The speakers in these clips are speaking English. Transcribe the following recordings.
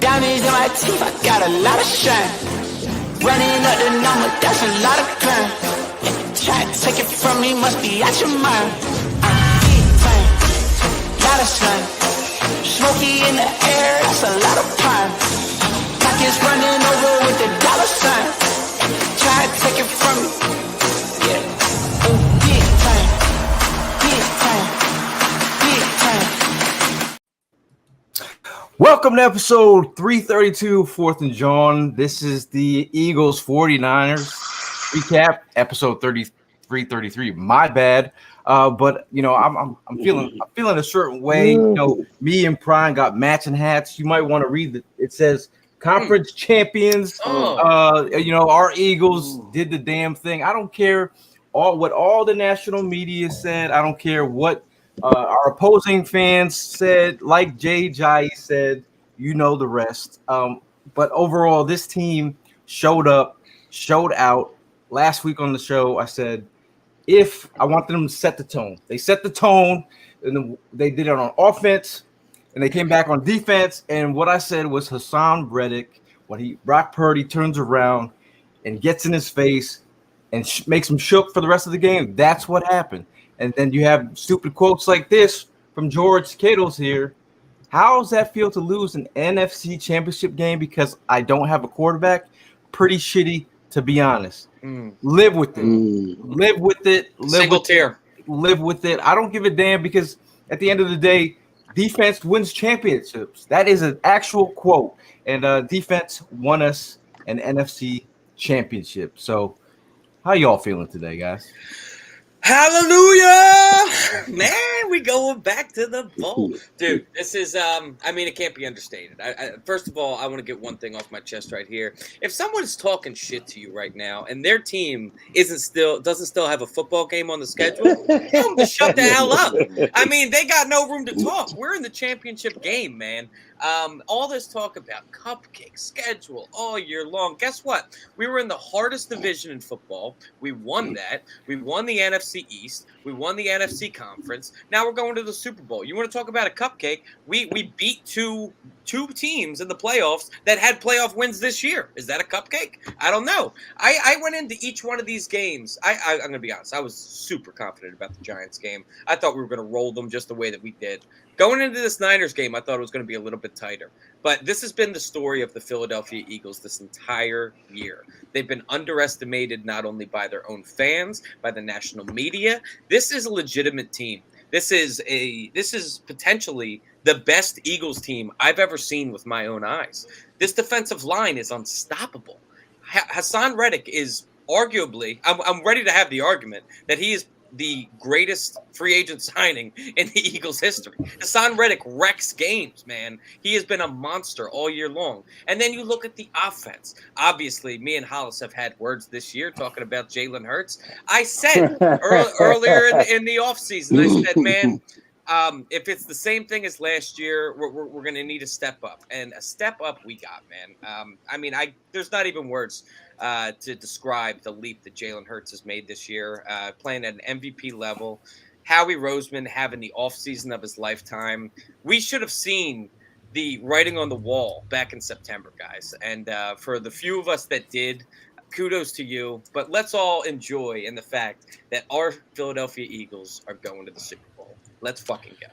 Diamonds in my teeth, I got a lot of shine. Running up the number, that's a lot of crime. Try to take it from me, must be out your mind. Big time, lot of sun. Smoky in the air, that's a lot of pine. Pockets running over with the dollar sign. Try to take it from me. Yeah. Oh, big time, big time, big time. Welcome to episode 332, 4th and Jawn. This is the Eagles 49ers recap, episode 333. My bad. But you know, I'm feeling a certain way. You know, me and Prime got matching hats. You might want to read it says conference champions. You know, our Eagles did the damn thing. I don't care what all the national media said. I don't care what our opposing fans said. Like Jay Jai said, you know the rest. But overall, this team showed up, showed out. Last week on the show, I said, if I want them to set the tone. They set the tone, and they did it on offense, and they came back on defense. And what I said was Hassan Reddick, when Brock Purdy turns around and gets in his face and makes him shook for the rest of the game, that's what happened. And then you have stupid quotes like this from George Kittle's here. How does that feel to lose an NFC Championship game because I don't have a quarterback? Pretty shitty, to be honest. Live with it. Live with it. Single tier. Live with it. I don't give a damn because at the end of the day, defense wins championships. That is an actual quote. And defense won us an NFC Championship. So how y'all feeling today, guys? Hallelujah, man! We going back to the bowl, dude. This is, I mean, it can't be understated. First of all, I want to get one thing off my chest right here. If someone's talking shit to you right now, and their team doesn't still have a football game on the schedule, tell them to shut the hell up. I mean, they got no room to talk. We're in the championship game, man. All this talk about cupcake schedule all year long. Guess what? We were in the hardest division in football. We won that. We won the NFC East. We won the NFC Conference. Now we're going to the Super Bowl. You want to talk about a cupcake? We beat two teams in the playoffs that had playoff wins this year. Is that a cupcake? I don't know. I went into each one of these games. I'm going to be honest. I was super confident about the Giants game. I thought we were going to roll them just the way that we did. Going into this Niners game, I thought it was going to be a little bit tighter. But this has been the story of the Philadelphia Eagles this entire year. They've been underestimated not only by their own fans, by the national media. This is a legitimate team. This is potentially the best Eagles team I've ever seen with my own eyes. This defensive line is unstoppable. Hassan Reddick is arguably, I'm ready to have the argument that he is the greatest free agent signing in the Eagles history. Hassan Reddick wrecks games, man. He has been a monster all year long. And then you look at the offense. Obviously, me and Hollis have had words this year talking about Jalen Hurts. I said earlier in the offseason, I said, man, if it's the same thing as last year, we're going to need a step up. And a step up we got, man. I mean, there's not even words to describe the leap that Jalen Hurts has made this year, playing at an MVP level. Howie Roseman having the offseason of his lifetime. We should have seen the writing on the wall back in September, guys. And for the few of us that did, kudos to you. But let's all enjoy in the fact that our Philadelphia Eagles are going to the Super Bowl. Let's fucking go.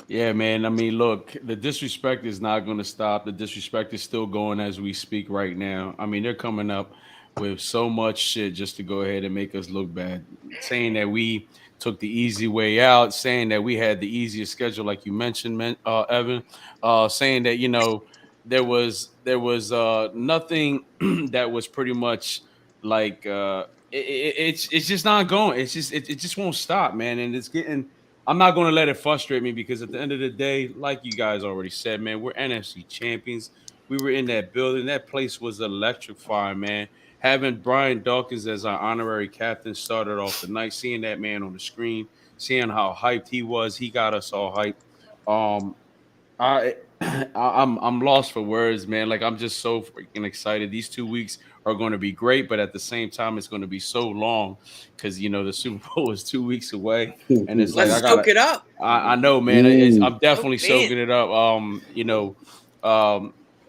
Yeah, man. I mean, look, the disrespect is not going to stop. The disrespect is still going as we speak right now. I mean, they're coming up with so much shit just to go ahead and make us look bad, saying that we took the easy way out, saying that we had the easiest schedule, like you mentioned, Evan, saying that, you know, there was nothing that was pretty much like it's just not going. It's just it just won't stop, man. And it's getting. I'm not going to let it frustrate me because at the end of the day, like you guys already said, man, we're NFC champions. We were in that building. That place was electrifying, man. Having Brian Dawkins as our honorary captain started off the night, seeing that man on the screen, seeing how hyped he was, he got us all hyped. I'm lost for words, man. Like, I'm just so freaking excited. These 2 weeks are going to be great, but at the same time, it's going to be so long because, you know, the Super Bowl is 2 weeks away, and it's Let's soak it up. I know, man. I'm definitely soaking it up.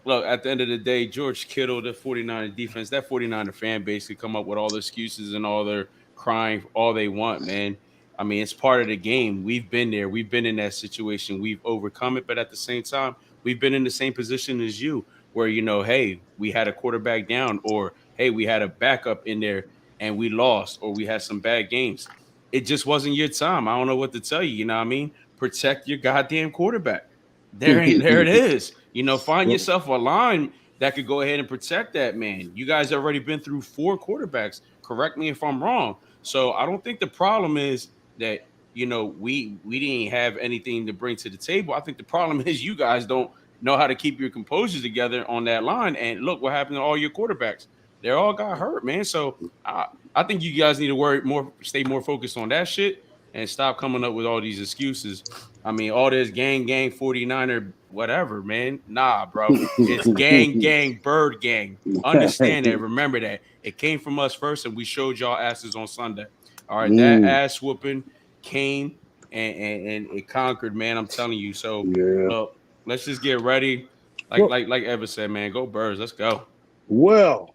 look, at the end of the day, George Kittle, the 49er defense, that 49er fan base could come up with all the excuses and all their crying all they want, man. I mean, it's part of the game. We've been there. We've been in that situation. We've overcome it. But at the same time, we've been in the same position as you, where, hey, we had a quarterback down, or hey, we had a backup in there and we lost, or we had some bad games. It just wasn't your time. I don't know what to tell you. You know what I mean? Protect your goddamn quarterback. There it is. Find yourself a line that could go ahead and protect that man. You guys already been through 4 quarterbacks. Correct me if I'm wrong. So I don't think the problem is that we didn't have anything to bring to the table. I think the problem is you guys don't know how to keep your composure together on that line. And look what happened to all your quarterbacks. They all got hurt, man. So I think you guys need to stay more focused on that shit and stop coming up with all these excuses. I mean, all this gang, 49er, whatever, man. Nah, bro. It's gang, bird gang. Understand that. Remember that. It came from us first, and we showed y'all asses on Sunday. All right, that ass whooping came and it conquered, man. I'm telling you. So, look, let's just get ready. Like Ever said, man, go Birds. Let's go. Well,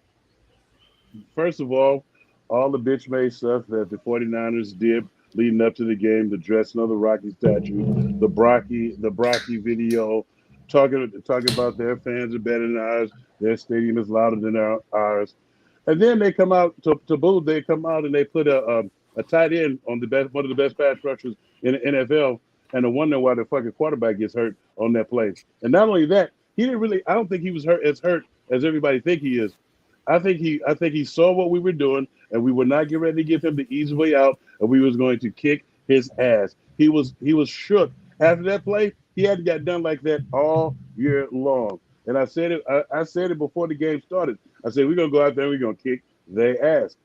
first of all the bitch-made stuff that the 49ers did leading up to the game, the dressing of the Rocky statue, the Brocky video, talking about their fans are better than ours, their stadium is louder than ours. And then they come out to boo. They come out and they put a tight end on one of the best pass rushers in the NFL, and I wonder why the fucking quarterback gets hurt on that play. And not only that, I don't think he was hurt as everybody think he is. I think he saw what we were doing, and we were not getting ready to give him the easy way out, and we was going to kick his ass. He was shook after that play. He hadn't got done like that all year long. And I said it before the game started. I said we're gonna go out there and we're gonna kick their ass.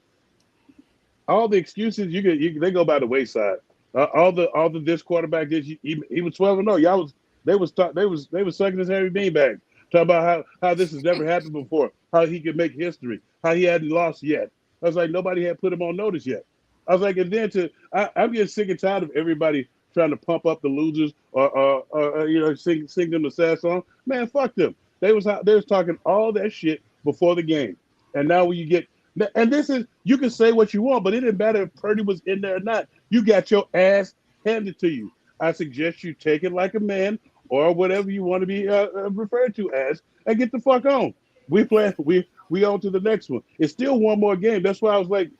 All the excuses they go by the wayside. All the this quarterback he was 12-0. Y'all they was sucking his Harry Beanbag. Talk about how this has never happened before, how he could make history, how he hadn't lost yet. I was like, nobody had put him on notice yet. I was like, and then I'm getting sick and tired of everybody trying to pump up the losers or sing them the sad song. Man, fuck them. They was talking all that shit before the game, and now when you get and this is you can say what you want, but it didn't matter if Purdy was in there or not. You got your ass handed to you. I suggest you take it like a man, or whatever you want to be referred to as, and get the fuck on. We on to the next one. It's still one more game. That's why I was like,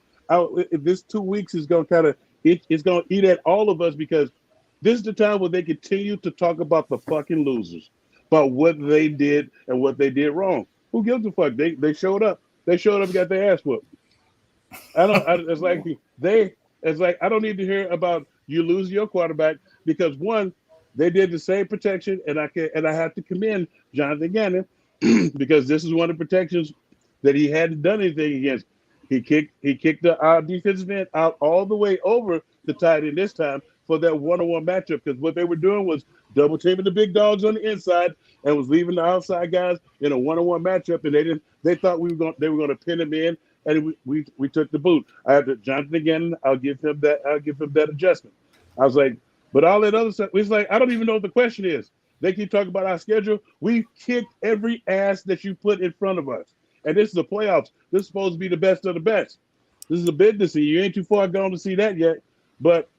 this 2 weeks is going to kind of it's going to eat at all of us, because this is the time where they continue to talk about the fucking losers, about what they did and what they did wrong. Who gives a fuck? They showed up. They showed up and got their ass whooped. It's like I don't need to hear about you losing your quarterback, because one, they did the same protection, and I have to commend Jonathan Gannon because this is one of the protections that he hadn't done anything against. He kicked the defensive end out all the way over the tight end this time for that one-on-one matchup, because what they were doing was double teaming the big dogs on the inside and was leaving the outside guys in a one-on-one matchup, and they thought they were going to pin him in, and we took the boot. I have to Jonathan Gannon. I'll give him that adjustment. I was like, but all that other stuff, it's like, I don't even know what the question is. They keep talking about our schedule. We kicked every ass that you put in front of us. And this is the playoffs. This is supposed to be the best of the best. This is a business. You ain't too far gone to see that yet. But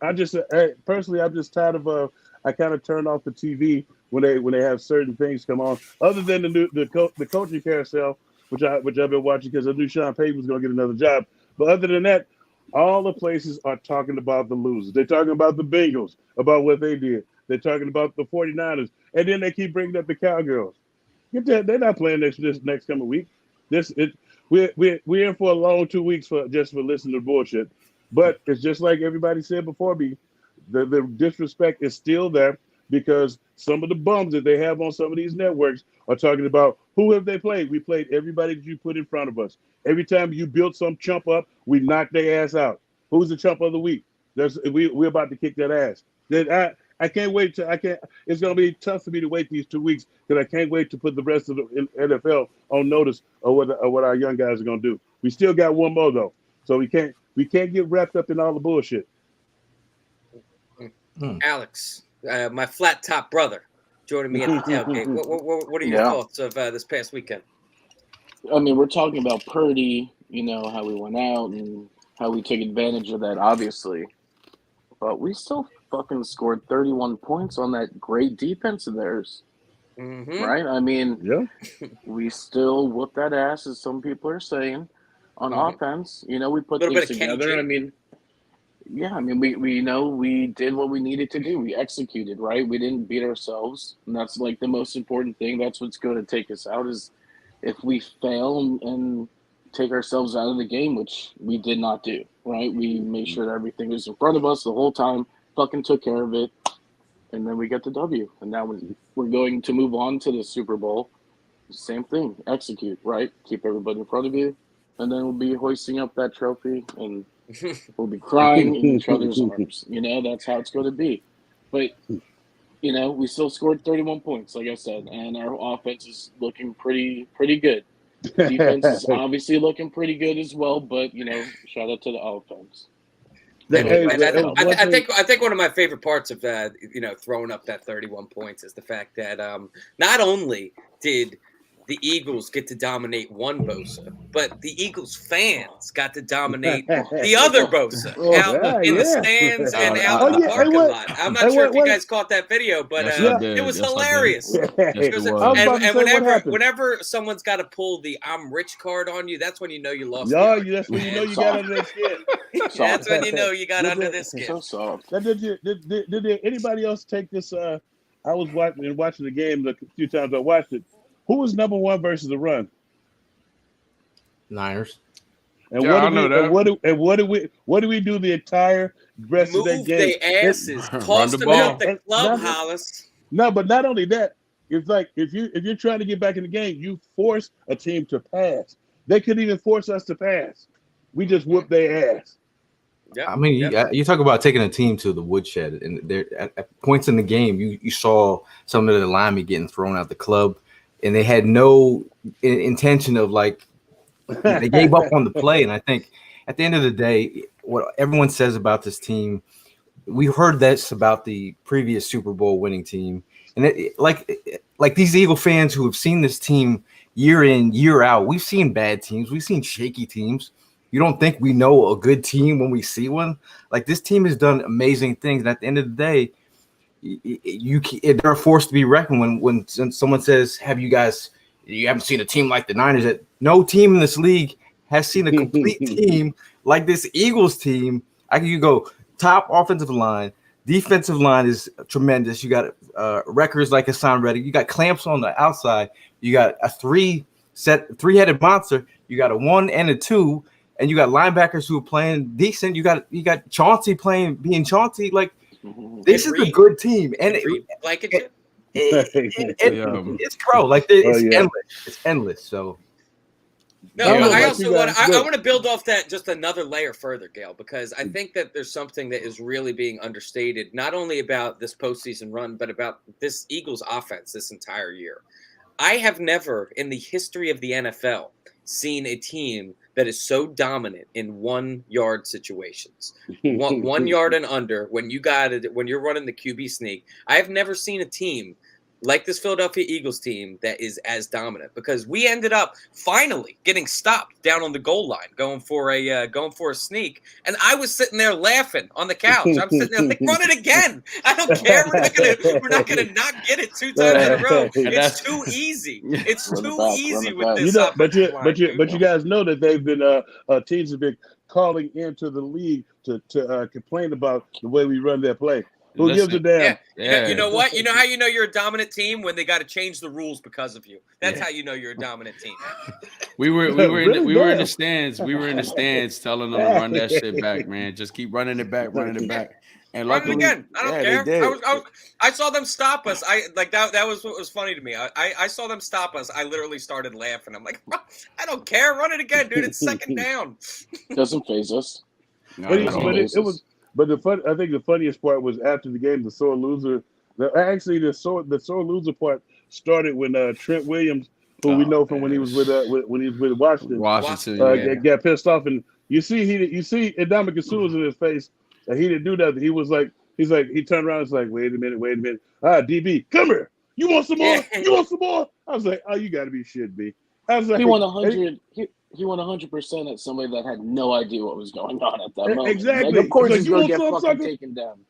personally, I'm just tired of I kind of turn off the TV when they have certain things come on. Other than the coaching carousel, which I've been watching because I knew Sean Payton was going to get another job. But other than that, all the places are talking about the losers. They're talking about the Bengals, about what they did. They're talking about the 49ers. And then they keep bringing up the Cowgirls. Get that? They're not playing this next coming week. We're in for a long 2 weeks for listening to bullshit. But it's just like everybody said before me, the disrespect is still there, because some of the bums that they have on some of these networks are talking about who have they played. We played everybody that you put in front of us. Every time you built some chump up, we knocked their ass out. Who's the chump of the week? We're about to kick that ass. I can't wait it's going to be tough for me to wait these 2 weeks, because I can't wait to put the rest of the NFL on notice of what our young guys are going to do. We still got one more though, so we can't get wrapped up in all the bullshit. Alex, my flat top brother, joining me at the tailgate. What are your thoughts of this past weekend? I mean, we're talking about Purdy, how we went out and how we took advantage of that, obviously. But we still fucking scored 31 points on that great defense of theirs. Mm-hmm. Right? I mean, we still whoop that ass, as some people are saying, on offense. We put things together. I mean, we did what we needed to do. We executed, right? We didn't beat ourselves. And that's like the most important thing. That's what's going to take us out is if we fail and take ourselves out of the game, which we did not do, right? We made sure that everything was in front of us the whole time, fucking took care of it, and then we get the W. And now we're going to move on to the Super Bowl. Same thing, execute, right? Keep everybody in front of you, and then we'll be hoisting up that trophy, and we'll be crying in each other's arms. That's how it's going to be. But we still scored 31 points, like I said, and our offense is looking pretty good. Defense is obviously looking pretty good as well, but shout out to the offense. I think one of my favorite parts of throwing up that 31 points is the fact that not only did the Eagles get to dominate one Bosa, but the Eagles fans got to dominate the other Bosa out in the stands and out in the parking lot. I'm not sure if you guys caught that video, but it was hilarious. Whenever someone's got to pull the "I'm rich" card on you, that's when you know you lost. That's when you know you got under their skin. That's when you know you got under their skin. So soft. Did anybody else take this? I was watching the game a few times. I watched it. Who was number one versus the run? Niners. And what do we do the entire rest of that game? Move their asses, toss them out the club, Hollis. No, but not only that, it's like if you're trying to get back in the game, you force a team to pass. They couldn't even force us to pass. We just whooped their ass. I mean, you talk about taking a team to the woodshed, and there at points in the game, you saw some of the linemen getting thrown out the club. And they had no intention of they gave up on the play. And I think at the end of the day, what everyone says about this team, we heard this about the previous Super Bowl winning team. And like these Eagle fans who have seen this team year in, year out, we've seen bad teams. We've seen shaky teams. You don't think we know a good team when we see one? Like this team has done amazing things. And at the end of the day, they're forced to be reckoned when someone says, you haven't seen a team like the Niners. That no team in this league has seen a complete team like this Eagles team. You go top offensive line, defensive line is tremendous. You got records like Hassan Reddick. You got clamps on the outside. You got a three-headed monster. You got a 1 and a 2, and you got linebackers who are playing decent. You got Chauncey being Chauncey. Like this is a good team, and it's pro. Like it's endless. It's endless. So. No, I also want to build off that just another layer further, Gail, because I think that there's something that is really being understated, not only about this postseason run, but about this Eagles offense this entire year. I have never in the history of the NFL seen a team that is so dominant in 1 yard situations, 1 yard and under. When you're running the QB sneak, I have never seen a team like this Philadelphia Eagles team that is as dominant, because we ended up finally getting stopped down on the goal line, going for a sneak, and I was sitting there laughing on the couch. I'm sitting there like, run it again. I don't care. We're not gonna not get it 2 times in a row. It's too easy. It's too easy with this. But you guys know that they've been teams have been calling into the league to complain about the way we run their play. Who gives a damn? Yeah. You know what? You know how you know you're a dominant team? When they got to change the rules because of you. That's how you know you're a dominant team. We were in the stands. We were in the stands telling them to run that shit back, man. Just keep running it back. And luckily, run it again. I don't care. I saw them stop us. That was what was funny to me. I saw them stop us. I literally started laughing. I'm like, I don't care. Run it again, dude. It's second down. Doesn't faze us. But I think the funniest part was after the game, the sore loser. The sore loser part started when Trent Williams, who we know from when he was with Washington, got pissed off, and you see Ndamukong Suh was in his face, and he didn't do nothing. He turned around, and was like, wait a minute, DB, come here. You want some more? You want some more? I was like, oh, you got to be shitting me. I was like, he won 100. He won 100% at somebody that had no idea what was going on at that moment. Exactly. Like, of course, he's like, going to get fucking sucker? taken down.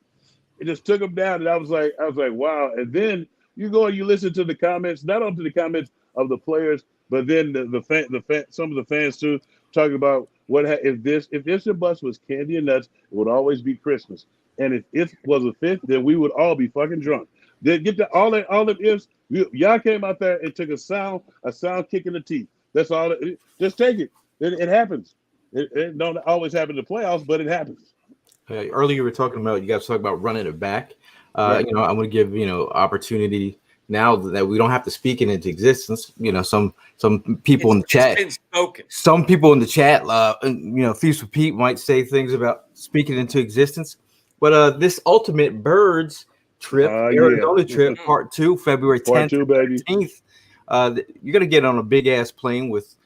It just took him down, and I was like, wow. And then you go and you listen to the comments, not only the comments of the players, but then some of the fans too, talking about if this bus was candy and nuts, it would always be Christmas. And if it was a fifth, then we would all be fucking drunk. Then get all the ifs. Y'all came out there and took a sound kick in the teeth. That's all. Just take it. It happens. It don't always happen in the playoffs, but it happens. Earlier you were talking about, you guys talking about running it back. Right. I'm going to give opportunity now that we don't have to speak it into existence. Some people in the chat, some people in the chat, Feast with Pete might say things about speaking into existence. But this Ultimate Birds trip, Arizona trip, part 2, February 10th, 15th. You're gonna get on a big ass plane with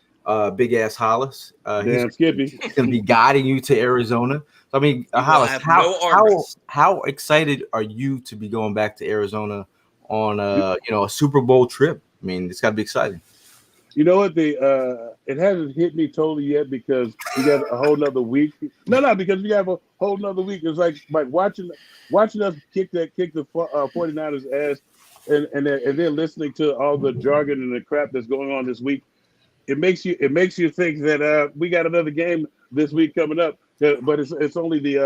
big ass Hollis. Damn Skippy. He's gonna be guiding you to Arizona. I mean, Hollis, how excited are you to be going back to Arizona on a Super Bowl trip? I mean, it's gotta be exciting. You know what? It hasn't hit me totally yet because we got a whole nother week. No, because we have a whole nother week. It's like watching us kick the 49ers ass and then listening to all the jargon and the crap that's going on this week. It makes you think that we got another game this week coming up. But it's only the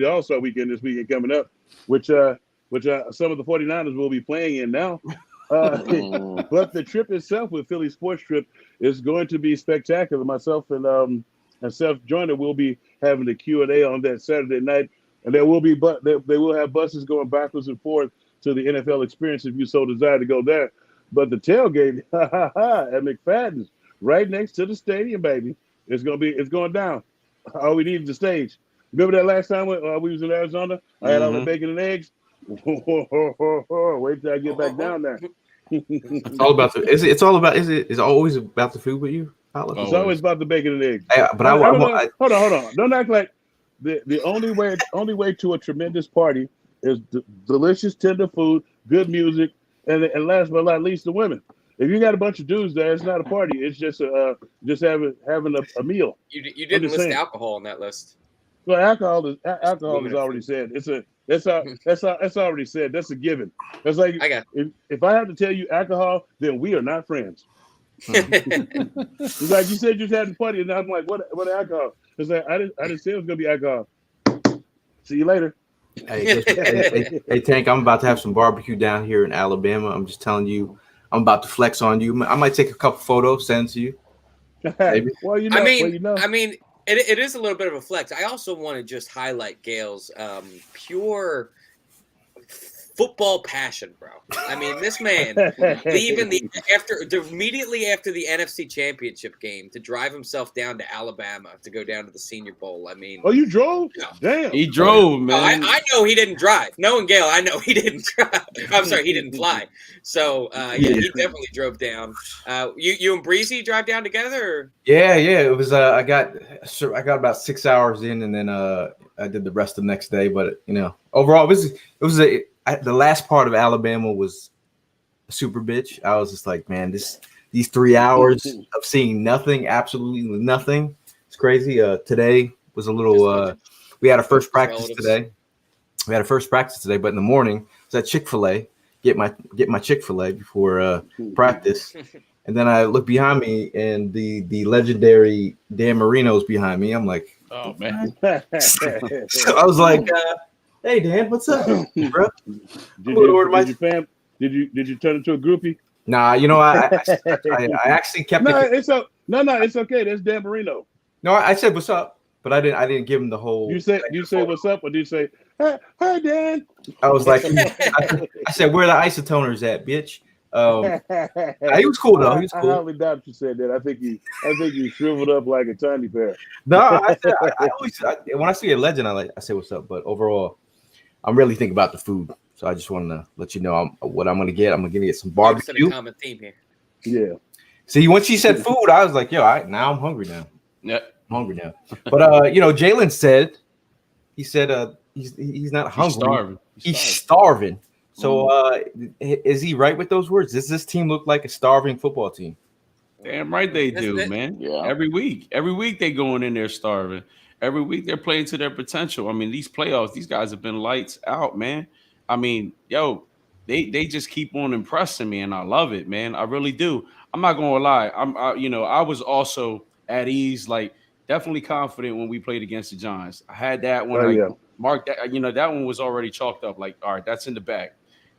All-Star weekend this weekend coming up, which some of the 49ers will be playing in now. But the trip itself with Philly Sports Trip is going to be spectacular. Myself and Seth Joyner will be having a Q&A on that Saturday night, and they will have buses going backwards and forth to the NFL experience if you so desire to go there. But the tailgate at McFadden's right next to the stadium, baby. It's going down. All we need is the stage. Remember that last time we was in Arizona? I had all the bacon and eggs. Wait till I get back down there. It's all about it's always about the food with you? It's always about the bacon and eggs. But hold on. Don't act like the only way to a tremendous party is delicious, tender food, good music, and last but not least, the women. If you got a bunch of dudes there, it's not a party. It's just having a meal. You didn't list alcohol on that list. Well, alcohol is already said. That's already said. That's a given. That's like if I have to tell you alcohol, then we are not friends. It's like you said you was having a party, and I'm like, what alcohol? It's like I didn't say it was gonna be alcohol. See you later. Hey, Tank, I'm about to have some barbecue down here in Alabama. I'm just telling you, I'm about to flex on you. I might take a couple photos, send to you. Maybe. I mean, it is a little bit of a flex. I also want to just highlight Gail's pure football passion, bro. I mean, this man leaving immediately after the NFC Championship game to drive himself down to Alabama to go down to the Senior Bowl. I mean, you drove? No. Damn, he drove, man. I know he didn't drive. Knowing Gail, I know he didn't drive. I'm sorry, he didn't fly. So he definitely drove down. You and Breezy drive down together? Or? Yeah. It was I got about 6 hours in, and then I did the rest the next day. But overall, it was the last part of Alabama was a super bitch. I was just like, man, these 3 hours of seeing nothing, absolutely nothing. It's crazy. Today was a little. We had our first practice today. But in the morning, I was at Chick-fil-A. Get my Chick-fil-A before practice, and then I look behind me, and the legendary Dan Marino's behind me. I'm like, oh man. So I was like. Hey Dan, what's up, bro? Did you turn into a groupie? Nah, I actually kept it. It's okay. That's Dan Marino. No, I said what's up, but I didn't give him the whole. You say what's up, or do you say hi Dan? I was like, I said where the isotoners at, bitch. He was cool though. He was cool. I hardly doubt you said that. I think he shriveled up like a tiny bear. No, I always when I see a legend, I say what's up. But overall, I'm really thinking about the food. So I just wanted to let you know what I'm gonna get. I'm gonna get some barbecue. A common theme here. Yeah. See, once she said food, I was like, now I'm hungry now. Yeah, I'm hungry now. But Jalen said, he's not hungry. Starving. He's starving. So is he right with those words? Does this team look like a starving football team? Damn right they do, Isn't it? man. Yeah. Every week they going in there starving. Every week they're playing to their potential. I mean, these playoffs, these guys have been lights out, man. I mean, yo, they just keep on impressing me, and I love it, man. I really do. I'm not gonna lie. I was also at ease, like definitely confident when we played against the Giants. I had that one. Oh, I yeah. marked that. That one was already chalked up. Like, all right, that's in the bag.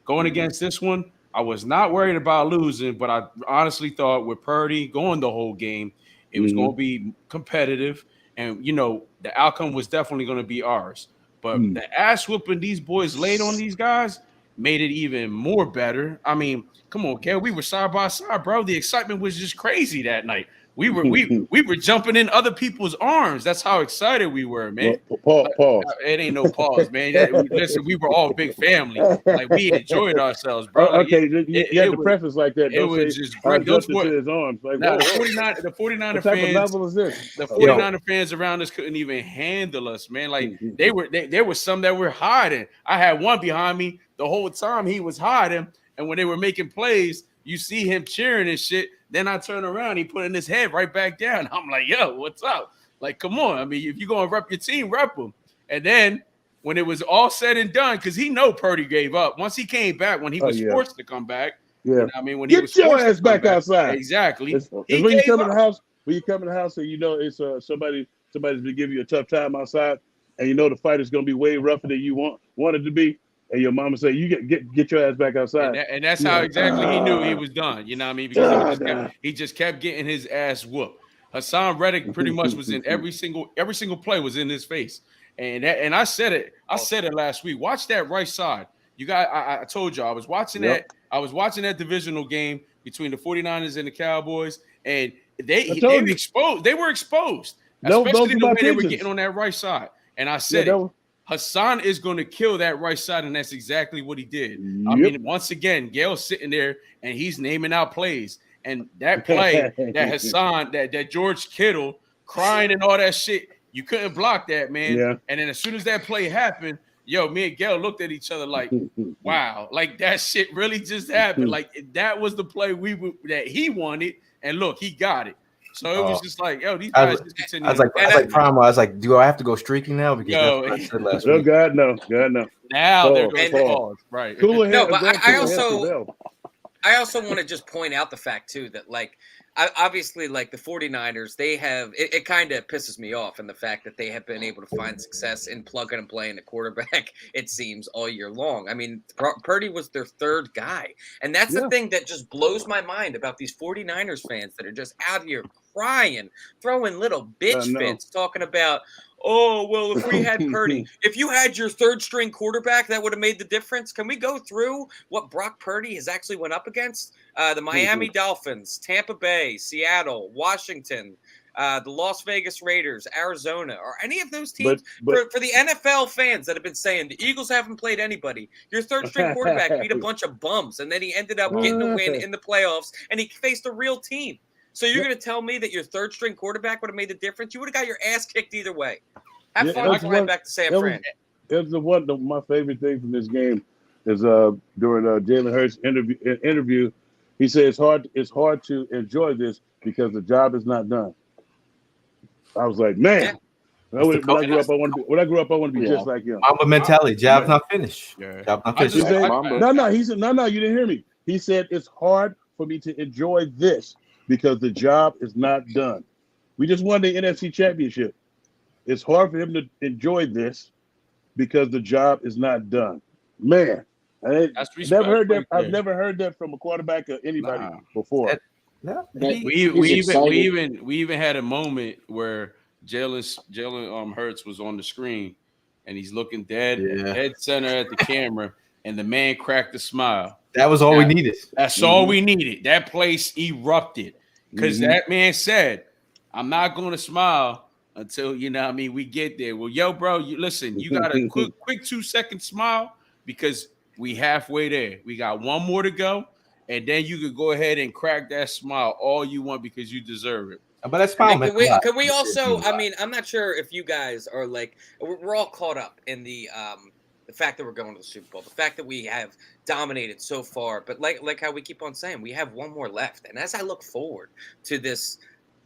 Going against this one, I was not worried about losing, but I honestly thought with Purdy going the whole game, it was going to be competitive, and the outcome was definitely going to be ours. But the ass whooping these boys laid on these guys made it even more better. I mean, come on, Kel, we were side by side, bro. The excitement was just crazy that night. We were jumping in other people's arms. That's how excited we were, man. Pause. It ain't no pause, man. Listen, we were all big family. Like we enjoyed ourselves, bro. Like, Okay, you had to preface like that. It was just great. Those to his arms. Like, now, whoa, the 49er what type of fans, level is this? the 49er fans around us couldn't even handle us, man. Like there were some that were hiding. I had one behind me the whole time he was hiding, and when they were making plays, you see him cheering and shit. Then I turn around, he putting his head right back down. I'm like, yo, what's up? Like, come on. I mean, if you're going to rep your team, rep them. And then when it was all said and done, because he know Purdy gave up. Once he came back, when he was forced to come back, when he was your ass back outside. Exactly. It's when you come in the house, and it's somebody's been giving you a tough time outside, and the fight is going to be way rougher than you want it to be. And your mama say, "You get your ass back outside," and that's how exactly he knew he was done. You know what I mean? Because he just kept getting his ass whooped. Hassan Reddick pretty much was in every single play was in his face, and I said it last week. Watch that right side. You got. I told you I was watching that. I was watching that divisional game between the 49ers and the Cowboys, and they were exposed, especially the way they were getting on that right side. And I said Hassan is going to kill that right side, and that's exactly what he did. I mean, once again, Gail's sitting there, and he's naming out plays. And that play, that Hassan, that George Kittle crying and all that shit, you couldn't block that, man. Yeah. And then as soon as that play happened, me and Gail looked at each other like, wow, like that shit really just happened. Like that was the play that he wanted, and look, he got it. So it was just like, yo, these guys just continue. I was like, do I have to go streaking now? Because that's what I said last week. God no. Now they're going to pause. Right. No, but I also want to just point out the fact too that obviously the 49ers, they have it kind of pisses me off in the fact that they have been able to find success in plugging and playing a quarterback, it seems, all year long. I mean, Purdy was their third guy. And that's the thing that just blows my mind about these 49ers fans that are just out here crying, throwing little bitch fits, talking about, oh, well, if we had Purdy, if you had your third string quarterback, that would have made the difference. Can we go through what Brock Purdy has actually went up against? The Miami Dolphins, Tampa Bay, Seattle, Washington, the Las Vegas Raiders, Arizona, or any of those teams. For the NFL fans that have been saying the Eagles haven't played anybody, your third string quarterback beat a bunch of bums, and then he ended up getting a win in the playoffs, and he faced a real team. So you're going to tell me that your third string quarterback would have made the difference? You would have got your ass kicked either way. Have fun right back to San Fran. My favorite thing from this game is during Jalen Hurts' interview, he said it's hard to enjoy this because the job is not done. I was like, man. When I grew up, I want to be just like him. Mamba mentality. Job's not finished. Job's not finished. He said, no, you didn't hear me. He said it's hard for me to enjoy this because the job is not done. We just won the NFC Championship. It's hard for him to enjoy this because the job is not done. Man, I've never heard that. I've never heard that from a quarterback or anybody before. We even had a moment where Jalen Hurts was on the screen and he's looking dead center at the camera, and the man cracked a smile. That was all we needed. That's all we needed. That place erupted because that man said, "I'm not going to smile until we get there." Well, yo, bro, listen, you got a quick 2-second smile because we halfway there. We got one more to go, and then you could go ahead and crack that smile all you want because you deserve it. But that's fine. Can we also? I mean, I'm not sure if you guys are we're all caught up in the the fact that we're going to the Super Bowl, the fact that we have dominated so far, but like how we keep on saying, we have one more left. And as I look forward to this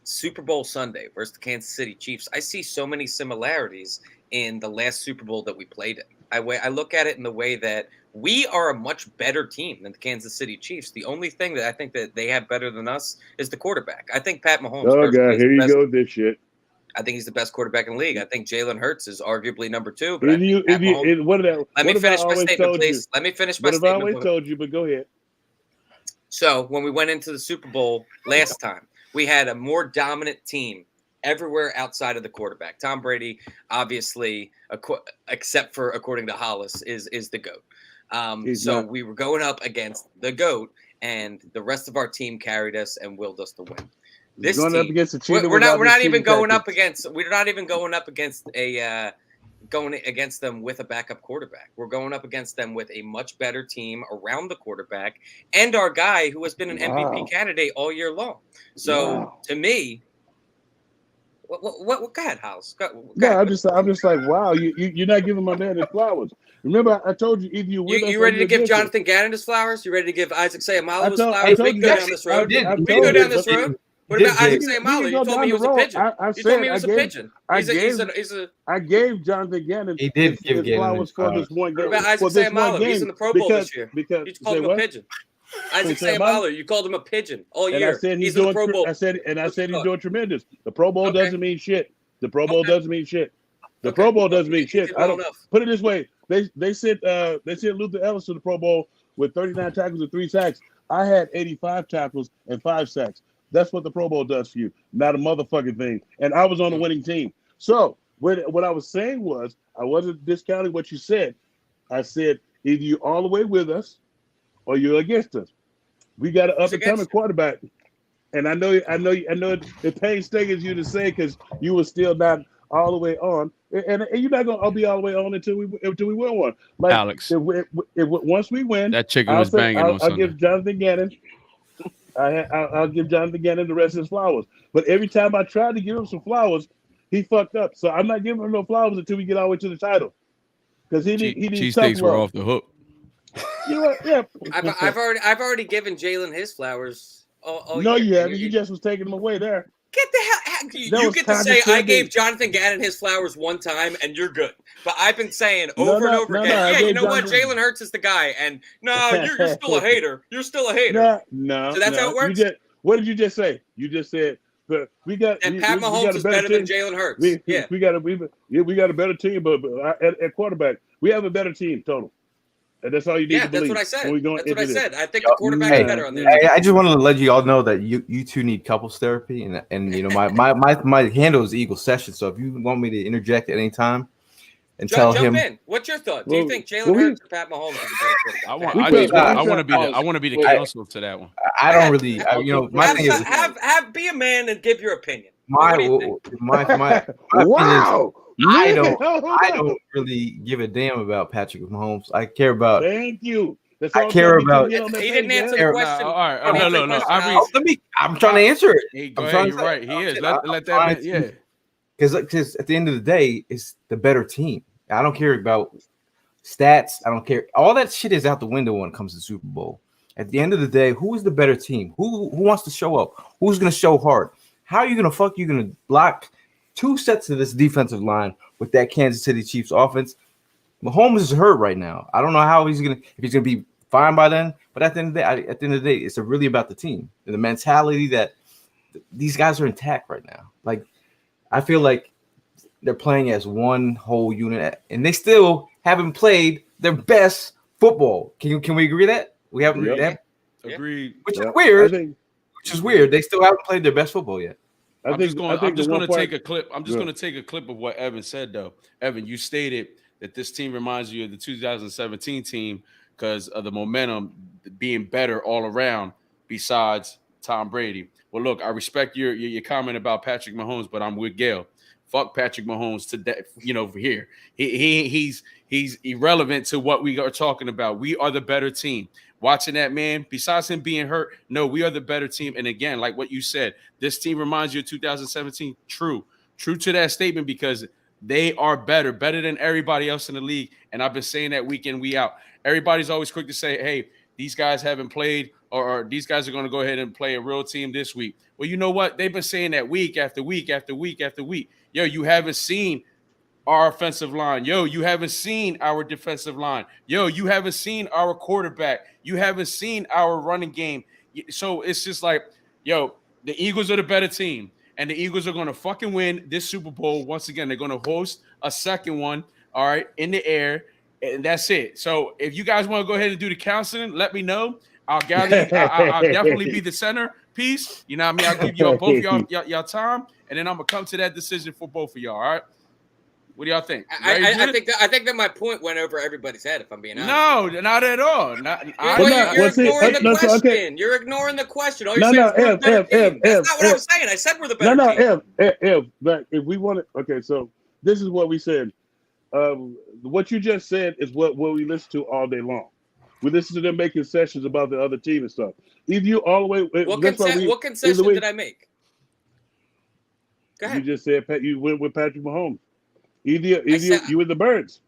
Super Bowl Sunday versus the Kansas City Chiefs, I see so many similarities in the last Super Bowl that we played in. I look at it in the way that we are a much better team than the Kansas City Chiefs. The only thing that I think that they have better than us is the quarterback. I think Pat Mahomes. Oh God, here you go with this shit. I think he's the best quarterback in the league. I think Jalen Hurts is arguably number 2. But Let me finish my statement, please. Let me finish my statement. I always told you, but go ahead. So when we went into the Super Bowl last time, we had a more dominant team everywhere outside of the quarterback. Tom Brady, obviously, except for according to Hollis, is the GOAT. We were going up against the GOAT, and the rest of our team carried us and willed us to win. This going team, up against the we're not even going up against them with a backup quarterback. We're going up against them with a much better team around the quarterback and our guy who has been an MVP candidate all year long. So to me, what go ahead, House? I'm just like, wow, you're not giving my man his flowers. Remember, I told you if you ready to give Jonathan Gannon his flowers? You ready to give Isaac Sayamalo his flowers? We can go down this road. We can go down this road. What about Isaac Sayamalo? You told me he was a pigeon. You told me he was a pigeon. I gave Jonathan Gannon his flowers for this one game. What about Isaac Sayamalo? He's in the Pro Bowl this year. You called him a pigeon. Isaac Sayamalo, you called him a pigeon all year. And I said he's in the Pro Bowl. I said he's doing tremendous. The Pro Bowl doesn't mean shit. The Pro Bowl doesn't mean shit. The Pro Bowl doesn't mean shit. I don't put it this way. They sent Luther Ellis to the Pro Bowl with 39 tackles and 3 sacks. I had 85 tackles and 5 sacks. That's what the Pro Bowl does for you, not a motherfucking thing. And I was on the winning team. So what I was saying was, I wasn't discounting what you said. I said either you're all the way with us or you're against us. We got an up-and-coming quarterback. And I know it painstaking you to say because you were still not all the way on. And you're not gonna be all the way on until we win one. Like Alex, once we win, that chicken was banging on Sunday. I'll give Jonathan Gannon. I'll give Jonathan Gannon the rest of his flowers. But every time I tried to give him some flowers, he fucked up. So I'm not giving him no flowers until we get all the way to the title. Because he cheesesteaks were off the hook. You know what? Yeah. I've already given Jalen his flowers. No, you haven't. You just was taking them away there. Get the hell! You get to say I gave Jonathan Gannon his flowers one time and you're good. But I've been saying over and over again, yeah, you know what? Jalen Hurts is the guy. And no, you're still a hater. You're still a hater. No. So that's how it works? What did you just say? You just said, but we got. And Pat Mahomes is better than Jalen Hurts. We got a better team, but at quarterback, we have a better team total. And that's all you need to believe. That's what I said. That's what I said. I think the quarterback is better on there. I just wanted to let you all know that you two need couples therapy, and you know my handle is Eagle Session. So if you want me to interject at any time and tell him, jump in. What's your thought? Do you think Jalen Hurts or Pat Mahomes is the better quarterback? I want to be the counsel to that one. I don't really, my thing is be a man and give your opinion. My opinion is, I don't really give a damn about Patrick Mahomes. I care about. Thank you. I care about. He didn't answer the question. All right. No. I'm trying to answer it. You're right. He is. Let that. Yeah. Because at the end of the day, it's the better team. I don't care about stats. I don't care. All that shit is out the window when it comes to Super Bowl. At the end of the day, who is the better team? Who wants to show up? Who's going to show hard? How are you going to block 2 sets of this defensive line with that Kansas City Chiefs offense? Mahomes is hurt right now. I don't know how if he's gonna be fine by then. But at the end of the day, it's really about the team and the mentality that these guys are intact right now. Like, I feel like they're playing as one whole unit, and they still haven't played their best football. Can we agree that we haven't? Agreed. Which is weird. They still haven't played their best football yet. I'm just going to take a clip. I'm just going to take a clip of what Evan said, though. Evan, you stated that this team reminds you of the 2017 team because of the momentum being better all around besides Tom Brady. Well, look, I respect your comment about Patrick Mahomes, but I'm with Gail. Fuck Patrick Mahomes today, for here. He's irrelevant to what we are talking about. We are the better team. Watching that man, besides him being hurt, no, we are the better team. And again, like what you said, this team reminds you of 2017. True to that statement, because They are better than everybody else in the league. And I've been saying that week in, week out. Everybody's always quick to say, hey, these guys haven't played or these guys are going to go ahead and play a real team this week. Well, you know what? They've been saying that week after week after week after week. Yo, you haven't seen our offensive line. Yo, you haven't seen our defensive line. Yo, you haven't seen our quarterback. You haven't seen our running game. So it's just like, yo, the Eagles are the better team. And the Eagles are going to fucking win this Super Bowl. Once again, they're going to host a second one, all right, in the air. And that's it. So if you guys want to go ahead and do the counseling, let me know. I'll gather. I'll definitely be the centerpiece. You know what I mean? I'll give y'all both y'all time. And then I'm going to come to that decision for both of y'all, all right? What do y'all think? I think that my point went over everybody's head, if I'm being honest. No, not at all. You're ignoring the question. Okay. You're ignoring the question. All you're saying is we're the better team. That's not what I'm saying. I said we're the better team. But if we want to, okay, so this is what we said. What you just said is what we listen to all day long. We listen to them making sessions about the other team and stuff. Either you all the way. What concession did I make? Go ahead. You just said you went with Patrick Mahomes. Either you with the Birds.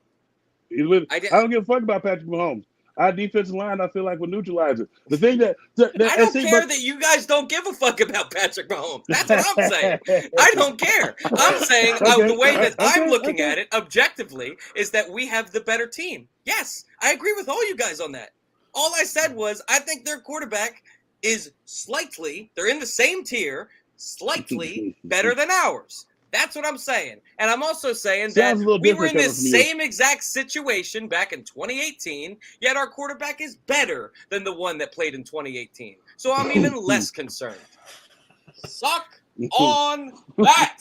I don't give a fuck about Patrick Mahomes. Our defensive line, I feel like, will neutralize it. The thing that I don't care that you guys don't give a fuck about Patrick Mahomes. That's what I'm saying. I don't care. I'm saying the way that I'm looking at it objectively is that we have the better team. Yes, I agree with all you guys on that. All I said was I think their quarterback is they're in the same tier, slightly better than ours. That's what I'm saying. And I'm also saying that we were in this same exact situation back in 2018, yet our quarterback is better than the one that played in 2018. So I'm even less concerned. Suck on that.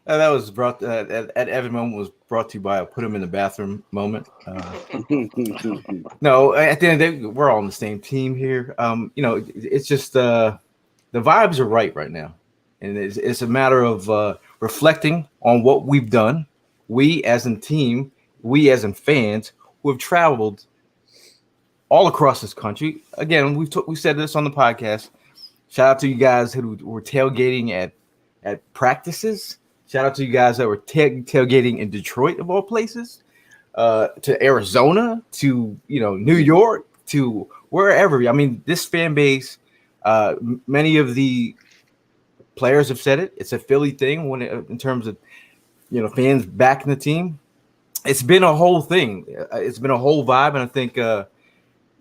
That was brought at Evan moment was brought to you by a put him in the bathroom moment. No, at the end of the day, we're all on the same team here. It's just the vibes are right now. And it's a matter of reflecting on what we've done. We as a team, we as in fans who have traveled all across this country. Again, we said this on the podcast. Shout out to you guys who were tailgating at practices. Shout out to you guys that were tailgating in Detroit, of all places, to Arizona, to New York, to wherever. I mean, this fan base, many of the players have said it. It's a Philly thing in terms of fans backing the team. It's been a whole thing. It's been a whole vibe, and I think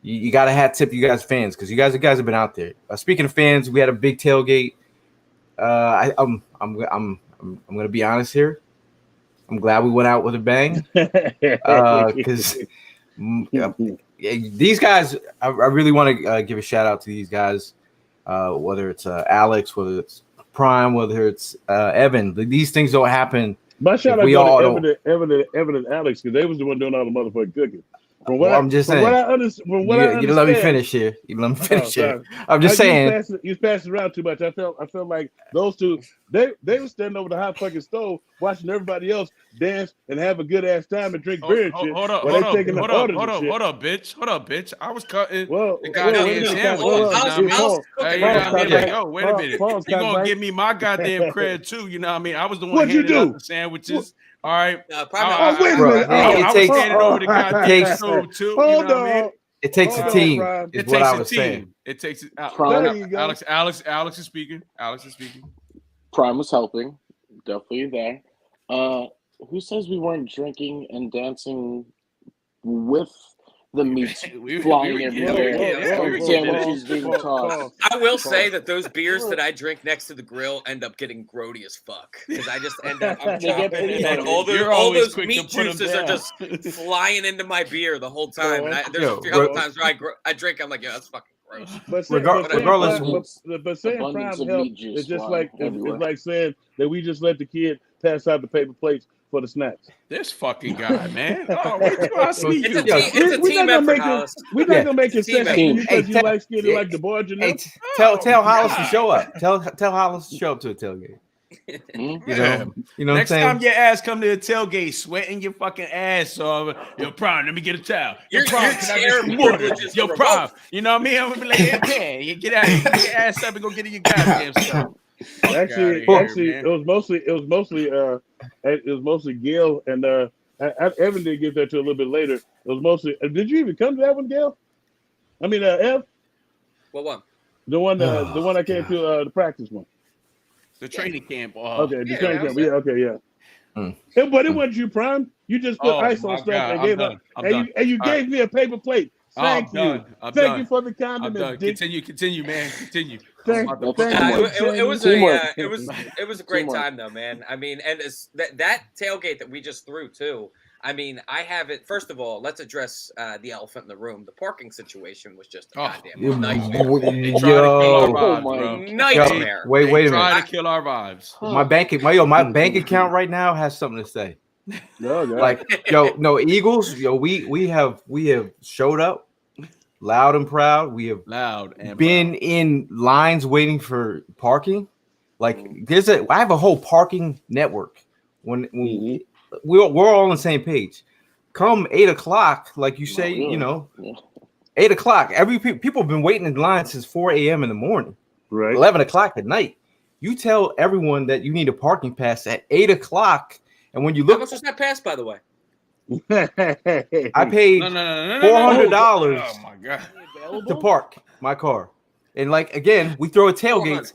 you got to hat tip you guys fans because you guys have been out there. Speaking of fans, we had a big tailgate. I'm gonna be honest here. I'm glad we went out with a bang because these guys. I really want to give a shout out to these guys. Whether it's Alex, whether it's Prime, whether it's Evan, these things don't happen. My shout out to Evan and Alex because they was the one doing all the motherfucking cooking. I'm just saying. You let me finish here. I'm just saying. You passed it around too much. I felt like those two. They were standing over the hot fucking stove, watching everybody else dance and have a good ass time and drink beer and shit. Hold up, bitch. I was cutting the goddamn sandwiches. Wait a minute. You gonna give me my goddamn credit too? You know what I mean? I was the one handing out the sandwiches. All right. Wait a minute. I was standing over the goddamn stove too. Hold on. It takes a team. Is what I was saying. It takes Alex is speaking. Prime was helping, definitely there. Who says we weren't drinking and dancing with the meat flying everywhere? Sandwiches being tossed. I will say that those beers that I drink next to the grill end up getting grody as fuck because I just end up chopping and all those meat juices are just flying into my beer the whole time. And there's a few other times where I drink, I'm like, that's fucking gross. But saying Prime help is just like it's like saying that we just let the kid pass out the paper plates for the snacks. This fucking guy, man. Oh, where do I see you? It's a team effort, Hollis. We're not gonna make it sexy because you like skinny like the board, you know. Tell Hollis to show up. Tell Hollis to show up to a tailgate. You know. Next time your ass come to a tailgate, sweating your fucking ass off. Yo, Prime, let me get a towel. Yo, Prime, Yo, Prime. You know what I mean? I'm gonna be like, yeah, you get out, get your ass up and go get in your goddamn stuff. Actually, it was mostly Gail and Evan did get that to a little bit later. It was mostly. Did you even come to that one, Gail? I mean, Ev. What one? The one I came to the practice one. The training camp. Okay, the training camp. it. Yeah, okay, yeah. But it wasn't you, Prime. You just put ice on stuff and gave up. And you gave me a paper plate. Thank you. Thank you for the condiment. Continue, man. Continue. It was a great time though, man. I mean, and that tailgate that we just threw too. I mean, I have it. First of all, let's address the elephant in the room. The parking situation was just a goddamn nightmare. Nightmare. Wait a minute. Trying to kill our vibes. My bank account right now has something to say. Eagles. We have showed up loud and proud. We have been in lines waiting for parking. Like I have a whole parking network. When we're all on the same page. Come 8 o'clock, like you say, 8 o'clock. People have been waiting in line since 4 a.m. in the morning. Right. 11 o'clock at night. You tell everyone that you need a parking pass at 8 o'clock, and when you look, how much was that pass, by the way? I paid $400. Oh my god! To park my car, and like again, we throw a tailgate.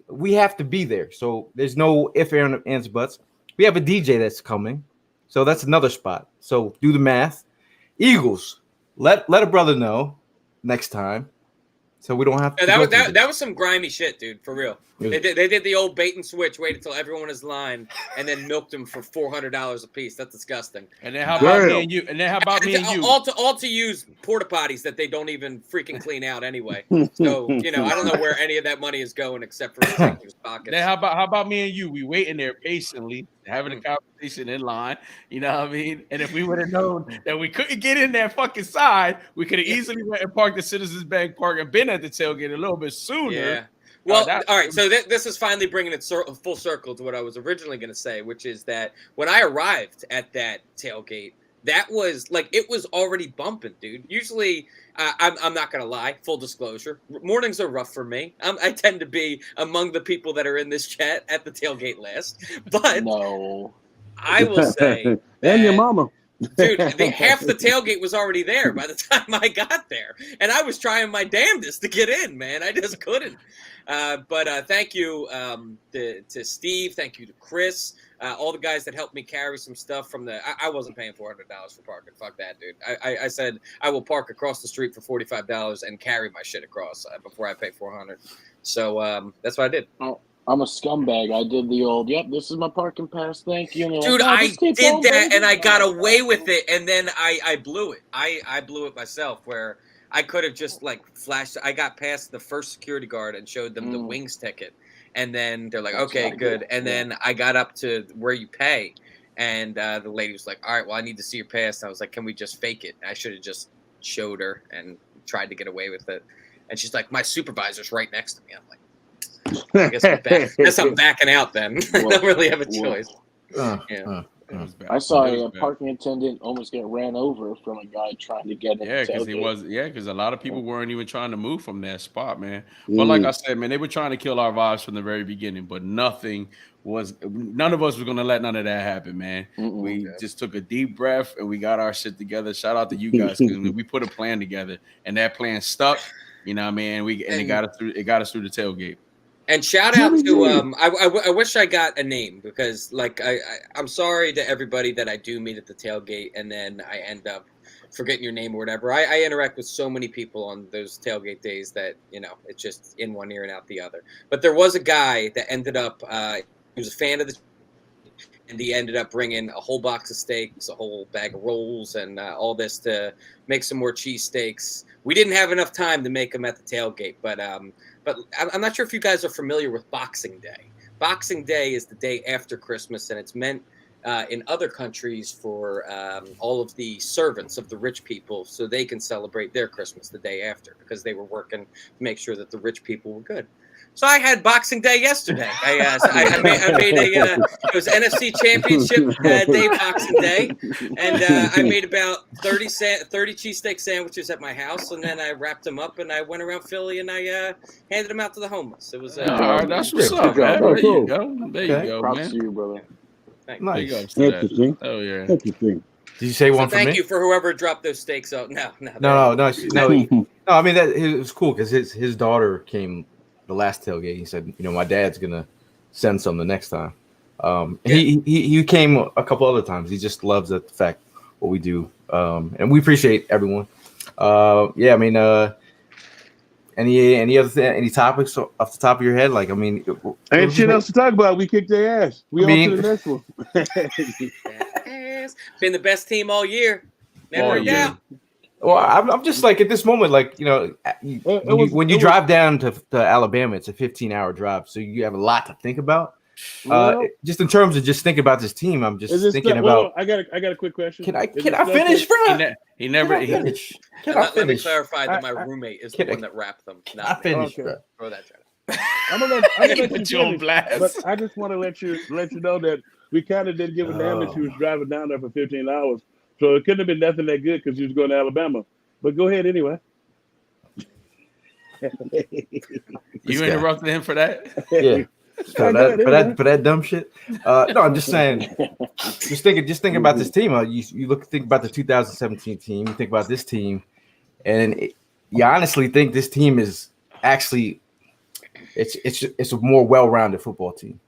We have to be there, so there's no ifs, ands, buts. We have a DJ that's coming, so that's another spot. So do the math. Eagles, let a brother know next time, so we don't have to. That was some grimy shit, dude. For real, they did the old bait and switch. Wait until everyone is lined, and then milked them for $400 a piece. That's disgusting. And then how about me and you? All to use porta potties that they don't even freaking clean out anyway. So I don't know where any of that money is going except for executives' pockets. Then how about me and you? We waiting there patiently, having a conversation in line. You know what I mean? And if we would have known that we couldn't get in that fucking side, we could have easily went and parked the Citizens Bank Park and been at the tailgate a little bit sooner. Yeah. Well, all right. So this is finally bringing it full circle to what I was originally going to say, which is that when I arrived at that tailgate, that was like it was already bumping, dude. Usually, I'm not going to lie. Full disclosure, mornings are rough for me. I tend to be among the people that are in this chat at the tailgate last. But no, I will say, and your mama. Dude, half the tailgate was already there by the time I got there, and I was trying my damnedest to get in, man. I just couldn't. But thank you to Steve. Thank you to Chris. All the guys that helped me carry some stuff from the. I wasn't paying $400 for parking. Fuck that, dude. I said I will park across the street for $45 and carry my shit across before I pay $400. So that's what I did. Oh. I'm a scumbag. I did the old, this is my parking pass. Thank you. Dude, I did that and I got away with it. And then I blew it. I blew it myself where I could have just like flashed. I got past the first security guard and showed them the wings ticket. And then they're like, okay, good. And then I got up to where you pay. And the lady was like, all right, well, I need to see your pass. And I was like, can we just fake it? And I should have just showed her and tried to get away with it. And she's like, my supervisor's right next to me. I'm like, I guess I'm backing out then. I don't really have a choice. I saw a parking attendant almost get ran over from a guy trying to get in. Because a lot of people weren't even trying to move from that spot, man. But like I said, man, they were trying to kill our vibes from the very beginning, but none of us was gonna let none of that happen, man. We just took a deep breath and we got our shit together. Shout out to you guys because we put a plan together and that plan stuck. You know what I mean? It got us through. It got us through the tailgate. And shout out to I wish I got a name because like I'm sorry to everybody that I do meet at the tailgate and then I end up forgetting your name or whatever. I interact with so many people on those tailgate days that it's just in one ear and out the other. But there was a guy that ended up he was a fan of the and he ended up bringing a whole box of steaks, a whole bag of rolls, and all this to make some more cheesesteaks. We didn't have enough time to make them at the tailgate, but I'm not sure if you guys are familiar with Boxing Day. Boxing Day is the day after Christmas, and it's meant in other countries for all of the servants of the rich people so they can celebrate their Christmas the day after because they were working to make sure that the rich people were good. So I had Boxing Day yesterday. I made a it was NFC Championship Day, Boxing Day, and I made about 30 cheesesteak sandwiches at my house, and then I wrapped them up and I went around Philly and I handed them out to the homeless. It was all right. That's what's up, man. There you go. There you go, Props man. to you, brother. Nice. Big ups to that. Interesting. Oh yeah. Interesting. Did you say one for me? Thank you for whoever dropped those steaks out. No. No. I mean it was cool because his daughter came the last tailgate. He said, my dad's gonna send some the next time. He came a couple other times. He just loves the fact what we do, and we appreciate everyone. Any topics off the top of your head? Like, I mean, ain't shit else to talk about. We kicked their ass. We on to the next one. Been the best team all year. Never a doubt. Well, I'm just like at this moment, like when you drive down to Alabama, it's a 15-hour drive, so you have a lot to think about. Just in terms of just thinking about this team, I'm just thinking about. I got a quick question. Can I finish, bro? He never. Let me clarify that my roommate is the one that wrapped them. Can I finish, bro? Throw that shot. I'm gonna let you put you on blast. But I just want to let you know that we kind of didn't give a damn that you was driving down there for 15 hours. So it couldn't have been nothing that good because you was going to Alabama. But go ahead anyway. You interrupted him for that? Yeah. For that dumb shit. No, I'm just saying. Just thinking about this team. Think about the 2017 team. You think about this team, and you honestly think this team is actually it's a more well-rounded football team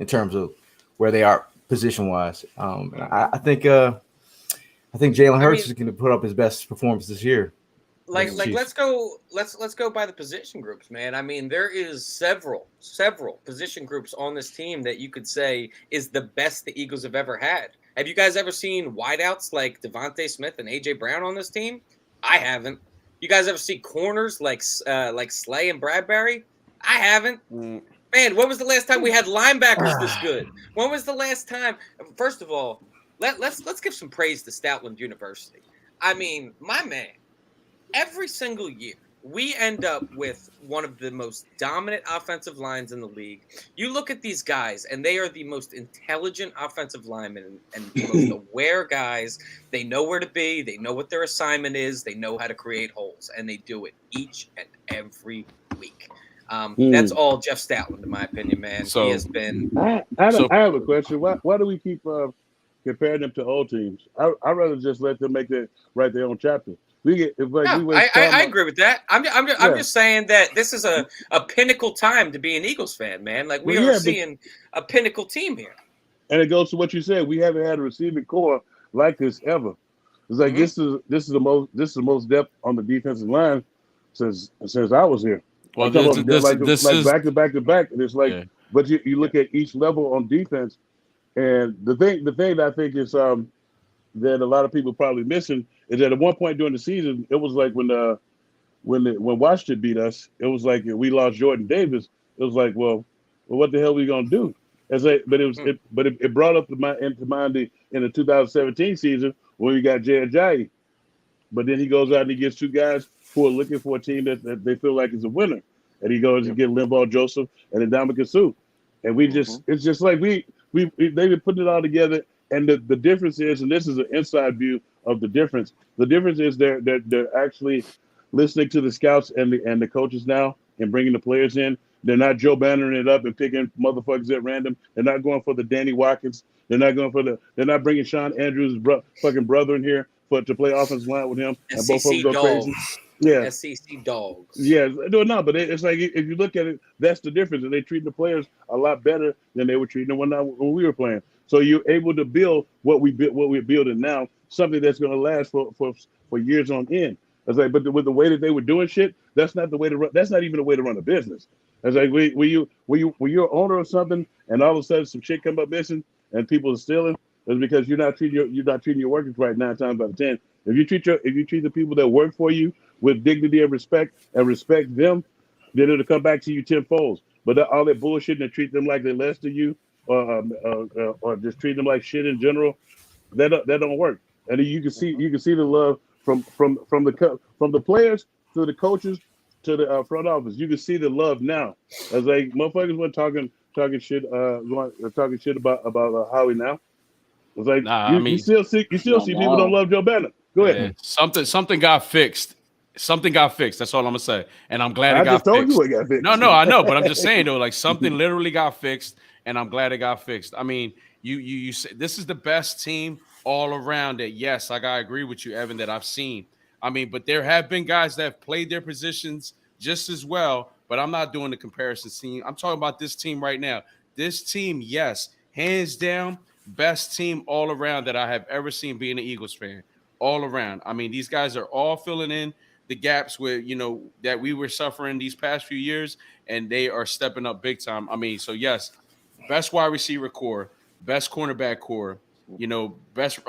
in terms of where they are position-wise. I think Jalen Hurts is going to put up his best performance this year. Let's go by the position groups, man. I mean, there is several position groups on this team that you could say is the best the Eagles have ever had. Have you guys ever seen wideouts like Devontae Smith and AJ Brown on this team? I haven't. You guys ever see corners like Slay and Bradbury? I haven't. Man, when was the last time we had linebackers this good? When was the last time? First of all, let's give some praise to Stoutland University. I mean, my man, every single year we end up with one of the most dominant offensive lines in the league. You look at these guys, and they are the most intelligent offensive linemen and the most aware guys. They know where to be. They know what their assignment is. They know how to create holes, and they do it each and every week. That's all Jeff Stoutland, in my opinion, man. So, he has been. I have a question. Why do we keep comparing them to old teams? I'd rather just let them write their own chapter. I agree with that. I'm just saying that this is a pinnacle time to be an Eagles fan, man. Like we are seeing a pinnacle team here. And it goes to what you said. We haven't had a receiving core like this ever. It's like this is the most depth on the defensive line since I was here. Well, this is back to back. And it's like, but you look at each level on defense, and the thing that I think is that a lot of people probably missing is that at one point during the season, it was like when Washington beat us, it was like we lost Jordan Davis. It was like, well, what the hell are we gonna do? It brought up into mind in the 2017 season when we got Jay Ajayi. But then he goes out and he gets two guys who are looking for a team that they feel like is a winner, and he goes and get Limbaugh Joseph and Ndamukong Suh. And it's just like they've been putting it all together. And the difference is, and this is an inside view of the difference. The difference is they're actually listening to the scouts and the coaches now and bringing the players in. They're not Joe Bannering it up and picking motherfuckers at random. They're not going for the Danny Watkins. They're not bringing Sean Andrews' fucking brother in here to play offensive line with him. And both of them go crazy. Yeah, SEC dogs. Yeah, no, but it's like if you look at it, that's the difference. And they treat the players a lot better than they were treating them when we were playing. So you're able to build what we're building now, something that's going to last for years on end. It's like, but with the way that they were doing shit, that's not the way to run. That's not even the way to run a business. It's like when you're owner of something, and all of a sudden some shit come up missing, and people are stealing, it's because you're not treating your workers right 9 times out of 10. If you treat the people that work for you with dignity and respect them, then it'll come back to you tenfold. But all that bullshit and treat them like they're less than you, or just treating them like shit in general, that don't work. And you can see the love from the players to the coaches to the front office. You can see the love now. As like motherfuckers were talking shit about Howie now. It's like you still see people don't love Joe Banner. Go ahead. Yeah. Something got fixed. Something got fixed. That's all I'm gonna say. And I'm glad it got fixed. I just told you it got fixed. No, I know, but I'm just saying though, like something literally got fixed, and I'm glad it got fixed. I mean, you say this is the best team all around. That yes, I gotta agree with you, Evan, that I've seen. I mean, but there have been guys that have played their positions just as well. But I'm not doing the comparison scene. I'm talking about this team right now. This team, yes, hands down, best team all around that I have ever seen being an Eagles fan. All around. I mean, these guys are all filling in the gaps where, that we were suffering these past few years, and they are stepping up big time. I mean, so yes, best wide receiver core, best cornerback core, best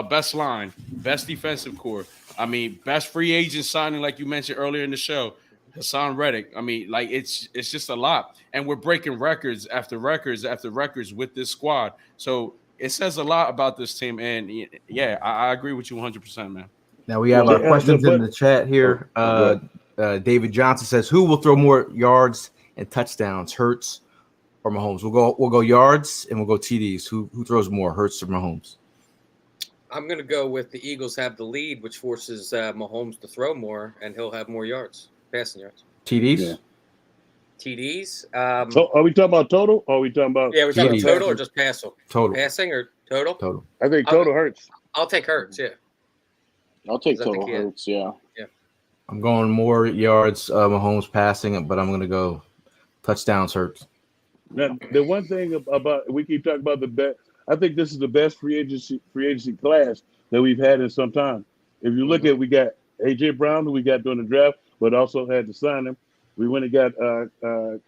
best line, best defensive core. I mean, best free agent signing, like you mentioned earlier in the show, Hassan Reddick. I mean, like it's just a lot, and we're breaking records after records after records with this squad. So it says a lot about this team, and yeah, I agree with you 100%, man. Now we have questions in the chat here. David Johnson says, "Who will throw more yards and touchdowns, Hurts or Mahomes?" We'll go yards and we'll go TDs. Who throws more, Hurts or Mahomes? I'm going to go with the Eagles have the lead, which forces Mahomes to throw more, and he'll have more yards, passing yards. TDs? Yeah. TDs. So are we talking about total? Or are we talking about? Yeah, we're talking about total or just passing? Total. Passing or total? Total. I think total Hurts. I'll take Hurts, yeah. I'll take total Hurts, yeah. I'm going more yards, Mahomes passing, but I'm going to go touchdowns, Hurts. Now, the one thing about we keep talking about the best, I think this is the best free agency class that we've had in some time. If you look at, we got AJ Brown, who we got during the draft, but also had to sign him. We went and got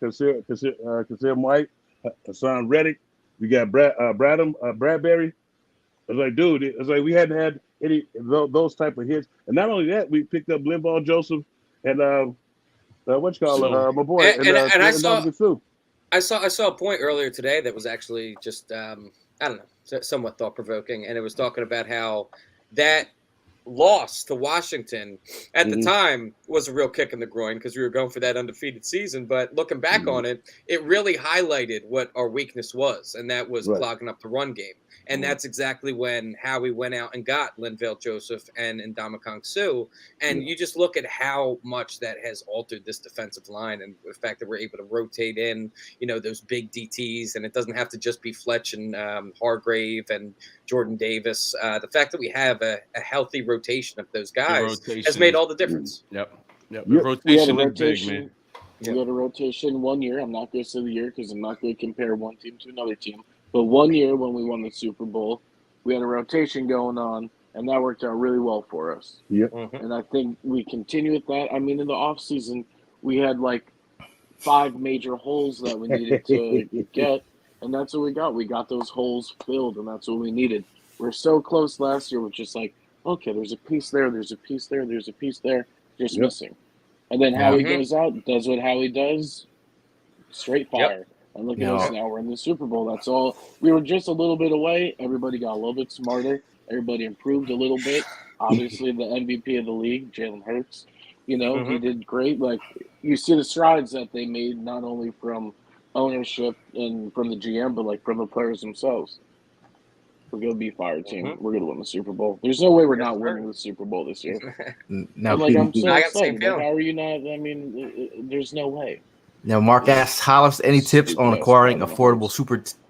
Kasir White, Hassan Reddick. We got Bradbury. I was like, dude, it's like we hadn't had any those type of hits. And not only that, we picked up Linval Joseph and my boy. And I saw a point earlier today that was actually just I don't know, somewhat thought provoking, and it was talking about how that loss to Washington at the time was a real kick in the groin because we were going for that undefeated season. But looking back on it, it really highlighted what our weakness was, and that was clogging up the run game. And that's exactly when Howie went out and got Linval Joseph and Ndamukong Suh. And you just look at how much that has altered this defensive line, and the fact that we're able to rotate in, those big DTs, and it doesn't have to just be Fletch and Hargrave and Jordan Davis. The fact that we have a healthy rotation of those guys has made all the difference. Yep. The rotation is big, man. We had a rotation 1 year. I'm not going to say the year because I'm not going to compare one team to another team. But 1 year when we won the Super Bowl, we had a rotation going on, and that worked out really well for us. Yep. And I think we continue with that. I mean, in the offseason, we had like 5 major holes that we needed to get, and that's what we got. We got those holes filled, and that's what we needed. We're so close last year. We're just like, okay, there's a piece there, there's a piece there, there's a piece there, just missing. And then Howie goes out, does what Howie does, straight fire. And look at us now. We're in the Super Bowl. That's all. We were just a little bit away. Everybody got a little bit smarter. Everybody improved a little bit. Obviously, the MVP of the league, Jalen Hurts, he did great. Like, you see the strides that they made, not only from ownership and from the GM, but like from the players themselves. We're going to be fire team. We're going to win the Super Bowl. There's no way we're not winning the Super Bowl this year. Now, I'm so excited. How are you not? I mean, there's no way. Now, Mark asks, Hollis, any tips on acquiring affordable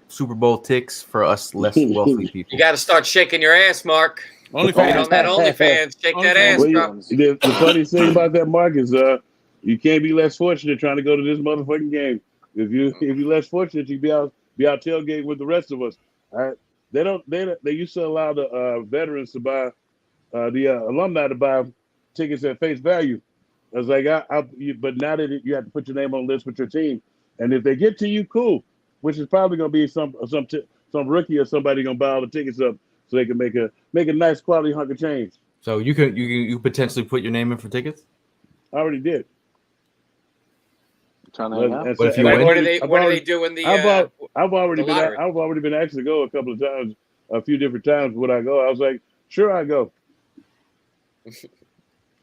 Super Bowl ticks for us less wealthy people? You got to start shaking your ass, Mark. OnlyFans. On that OnlyFans, shake that ass, bro. The funny thing about that, Mark, is you can't be less fortunate trying to go to this motherfucking game. If you're less fortunate, you be out tailgating with the rest of us. All right? They used to allow the veterans to buy the alumni to buy tickets at face value. I was like, but now that you have to put your name on the list with your team, and if they get to you, cool. Which is probably going to be some rookie or somebody going to buy all the tickets up so they can make a nice quality hunk of change. So you potentially put your name in for tickets? I already did. Trying to what do they do in the? I've already The been lottery. I've already been asked to go a couple of times, a few different times. Would I go? I was like, sure, I go.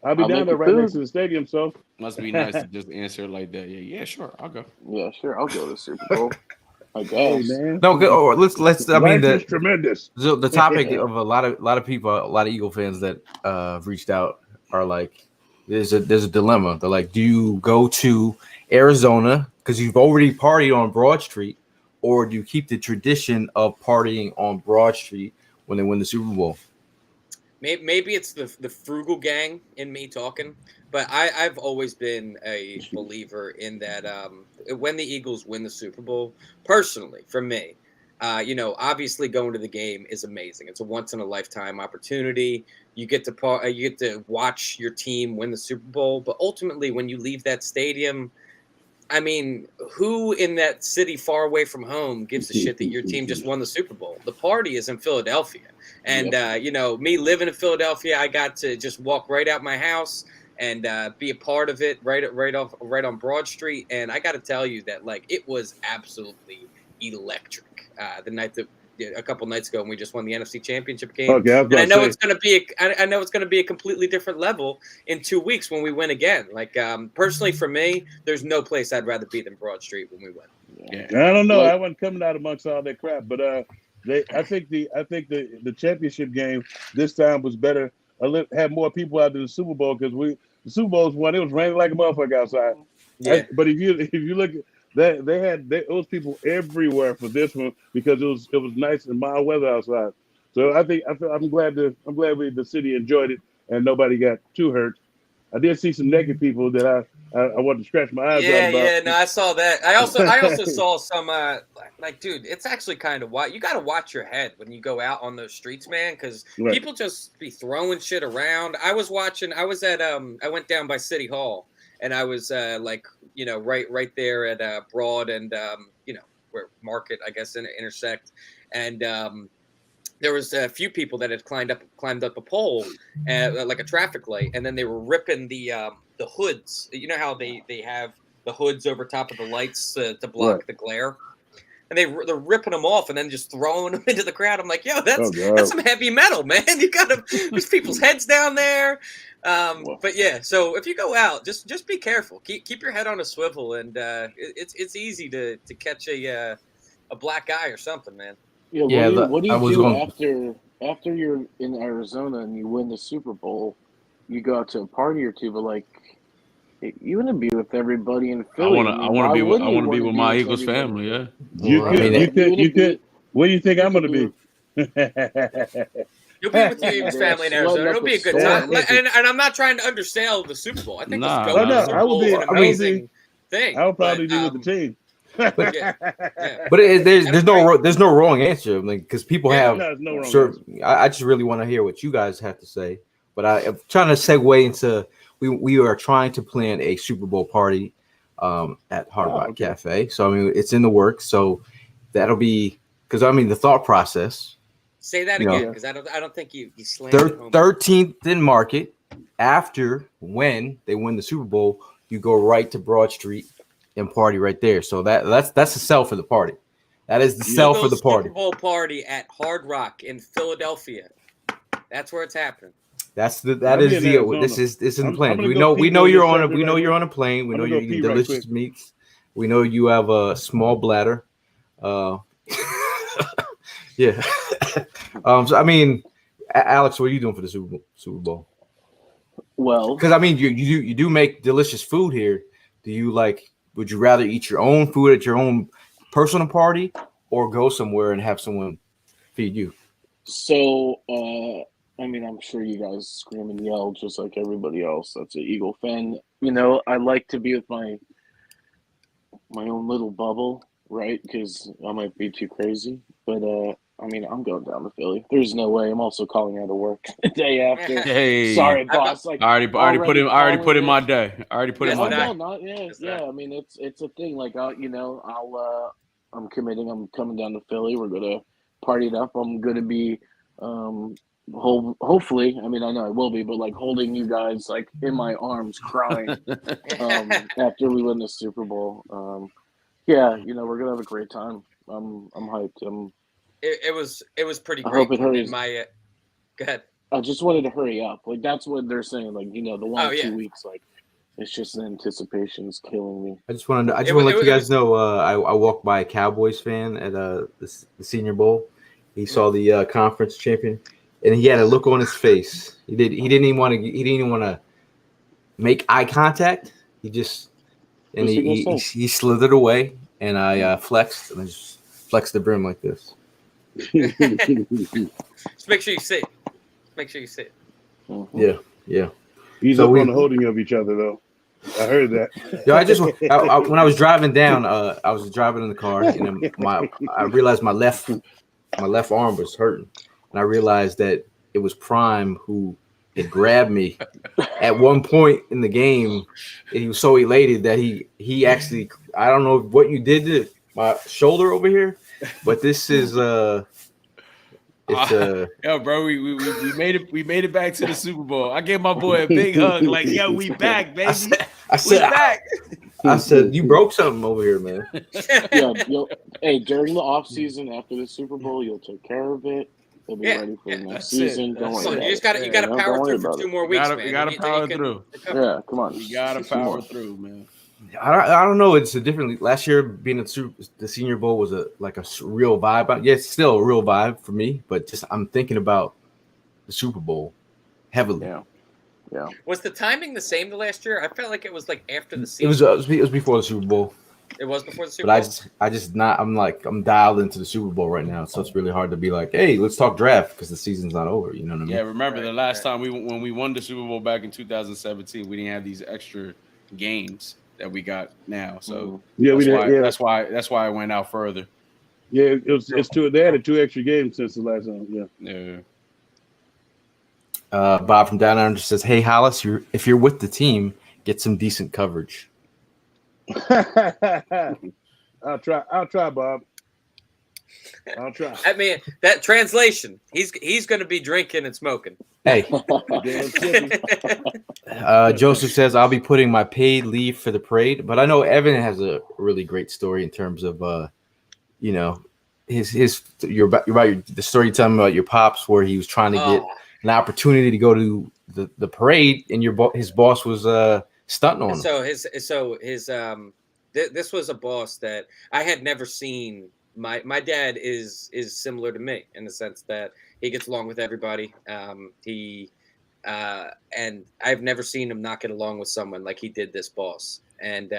I'll be I'll down make there you right next food. to the stadium. So Must be nice to just answer it like that. Yeah, sure, I'll go. Yeah, sure. I'll go to the Super Bowl. I hey guess. man, No, let's. I mean, life is tremendous. the topic of a lot of people, a lot of Eagle fans that have reached out are like, there's a dilemma. They're like, do you go to Arizona because you've already partied on Broad Street, or do you keep the tradition of partying on Broad Street when they win the Super Bowl? Maybe it's the frugal gang in me talking, but I've always been a believer in that. When the Eagles win the Super Bowl, personally, for me, obviously going to the game is amazing. It's a once in a lifetime opportunity. You get to watch your team win the Super Bowl, but ultimately, when you leave that stadium, I mean, who in that city far away from home gives a shit that your team just won the Super Bowl? The party is in Philadelphia. And, me living in Philadelphia, I got to just walk right out my house and be a part of it right on Broad Street. And I got to tell you that, like, it was absolutely electric the night that a couple nights ago when we just won the NFC Championship game. Okay, And I know it's going to be a completely different level in 2 weeks when we win again. Like, personally for me, there's no place I'd rather be than Broad Street when we win. Yeah. I don't know. I wasn't coming out amongst all that crap, but I think the championship game this time was better. Had more people out than the Super Bowl because the Super Bowl's won. It was raining like a motherfucker outside. Yeah. But if you look at that, there was people everywhere for this one because it was nice and mild weather outside. So I'm glad the city enjoyed it and nobody got too hurt. I did see some naked people that I wanted to scratch my eyes out about. Yeah, no, I saw that. I also saw some dude, it's actually kind of wild. You got to watch your head when you go out on those streets, man, because Right. people just be throwing shit around. I went down by City Hall, and I was right there at Broad and where Market, I guess, intersect, and there was a few people that had climbed up a pole, like a traffic light, and then they were ripping the hoods. You know how they have the hoods over top of the lights to block Right. the glare, and they're ripping them off and then just throwing them into the crowd. I'm like, yo, that's some heavy metal, man. You got there's people's heads down there. But yeah, so if you go out, just be careful. Keep your head on a swivel, and it's easy to catch a black eye or something, man. Yeah, what do you do after you're in Arizona and you win the Super Bowl? You go out to a party or two, but like you want to be with everybody in Philly. I want to be with my Eagles family. Yeah, You could. Where do you think I'm going to be? You'll be with your Eagles family in Arizona. It'll be a good time. And I'm not trying to undersell the Super Bowl. I think just going to the Super Bowl is an amazing thing. I'll probably be with the team. But there's no wrong answer, because people have. No wrong sure, I just really want to hear what you guys have to say. But I'm trying to segue into we are trying to plan a Super Bowl party at Hard Rock Cafe. So I mean, it's in the works. So that'll be because the thought process. Say that again, because I don't think you slammed it home. 13th in Market. After when they win the Super Bowl, you go right to Broad Street and party right there. So that's the sell for the party. That is the sell for the party. Super Bowl party at Hard Rock in Philadelphia. That's where it's happening. This is in the plan. We know you're on a plane. We know you're eating delicious meats. We know you have a small bladder. Yeah. So I mean, Alex, what are you doing for the Super Bowl? Well, because you do make delicious food here. Do you would you rather eat your own food at your own personal party or go somewhere and have someone feed you? So, I'm sure you guys scream and yell just like everybody else that's an Eagle fan. I like to be with my own little bubble, right? Because I might be too crazy. But, I'm going down to Philly. There's no way. I'm also calling out of work the day after. Hey, sorry, boss. I already put in my day. I already put in my day. It's a thing. I'm committing. I'm coming down to Philly. We're gonna party it up. I'm gonna be, hopefully. I know I will be, but holding you guys in my arms, crying after we win the Super Bowl. We're gonna have a great time. I'm hyped. It was pretty I great. hope it hurries. Go ahead. I just wanted to hurry up. Like that's what they're saying. Like the 1 or 2 yeah. weeks. Like it's just the anticipation is killing me. I just want to let you guys know. I walked by a Cowboys fan at the Senior Bowl. He saw the conference champion, and he had a look on his face. He didn't even want to make eye contact. He slithered away, and I flexed, and I just flexed the brim like this. Just make sure you see it. Make sure you see it. Mm-hmm. Yeah. He's up on the holding of each other, though. I heard that. Yeah, when I was driving down, I was driving in the car, and I realized my left arm was hurting, and I realized that it was Prime who had grabbed me at one point in the game. And he was so elated that he actually, I don't know what you did to my shoulder over here, but this is yo, bro, we made it. We made it back to the Super Bowl. I gave my boy a big hug, like, yo, we back, baby. I said, back. I said, you broke something over here, man. Yeah, hey, during the offseason after the Super Bowl, you'll take care of it. They'll be ready for the next season. Don't worry about you just got to power through for 2 more weeks, man. You got to power through. Yeah, come on. You got to power through, man. I don't know. It's a different. Last year, being at the Senior Bowl was a real vibe. Yeah, it's still a real vibe for me. But just I'm thinking about the Super Bowl heavily. Yeah. Was the timing the same the last year? I felt like it was like after the season. It was before the Super Bowl. It was before the Super Bowl. But I'm dialed into the Super Bowl right now, so it's really hard to be like, hey, let's talk draft because the season's not over. You know what I mean? Yeah. Remember the last time when we won the Super Bowl back in 2017, we didn't have these extra games that we got now. So that's why it went out further. Yeah, they added 2 extra games since the last time. Yeah. Bob from Down Under says, "Hey Hollis, if you're with the team, get some decent coverage." I'll try, Bob. I'll try. I mean, that translation, he's going to be drinking and smoking. Hey. Joseph says, "I'll be putting my paid leave for the parade," but I know Evan has a really great story in terms of, the story you're telling me about your pops, where he was trying to get an opportunity to go to the parade, and his boss was stunting on him. So this was a boss that I had never seen. My dad is similar to me in the sense that he gets along with everybody. And I've never seen him not get along with someone like he did this boss. And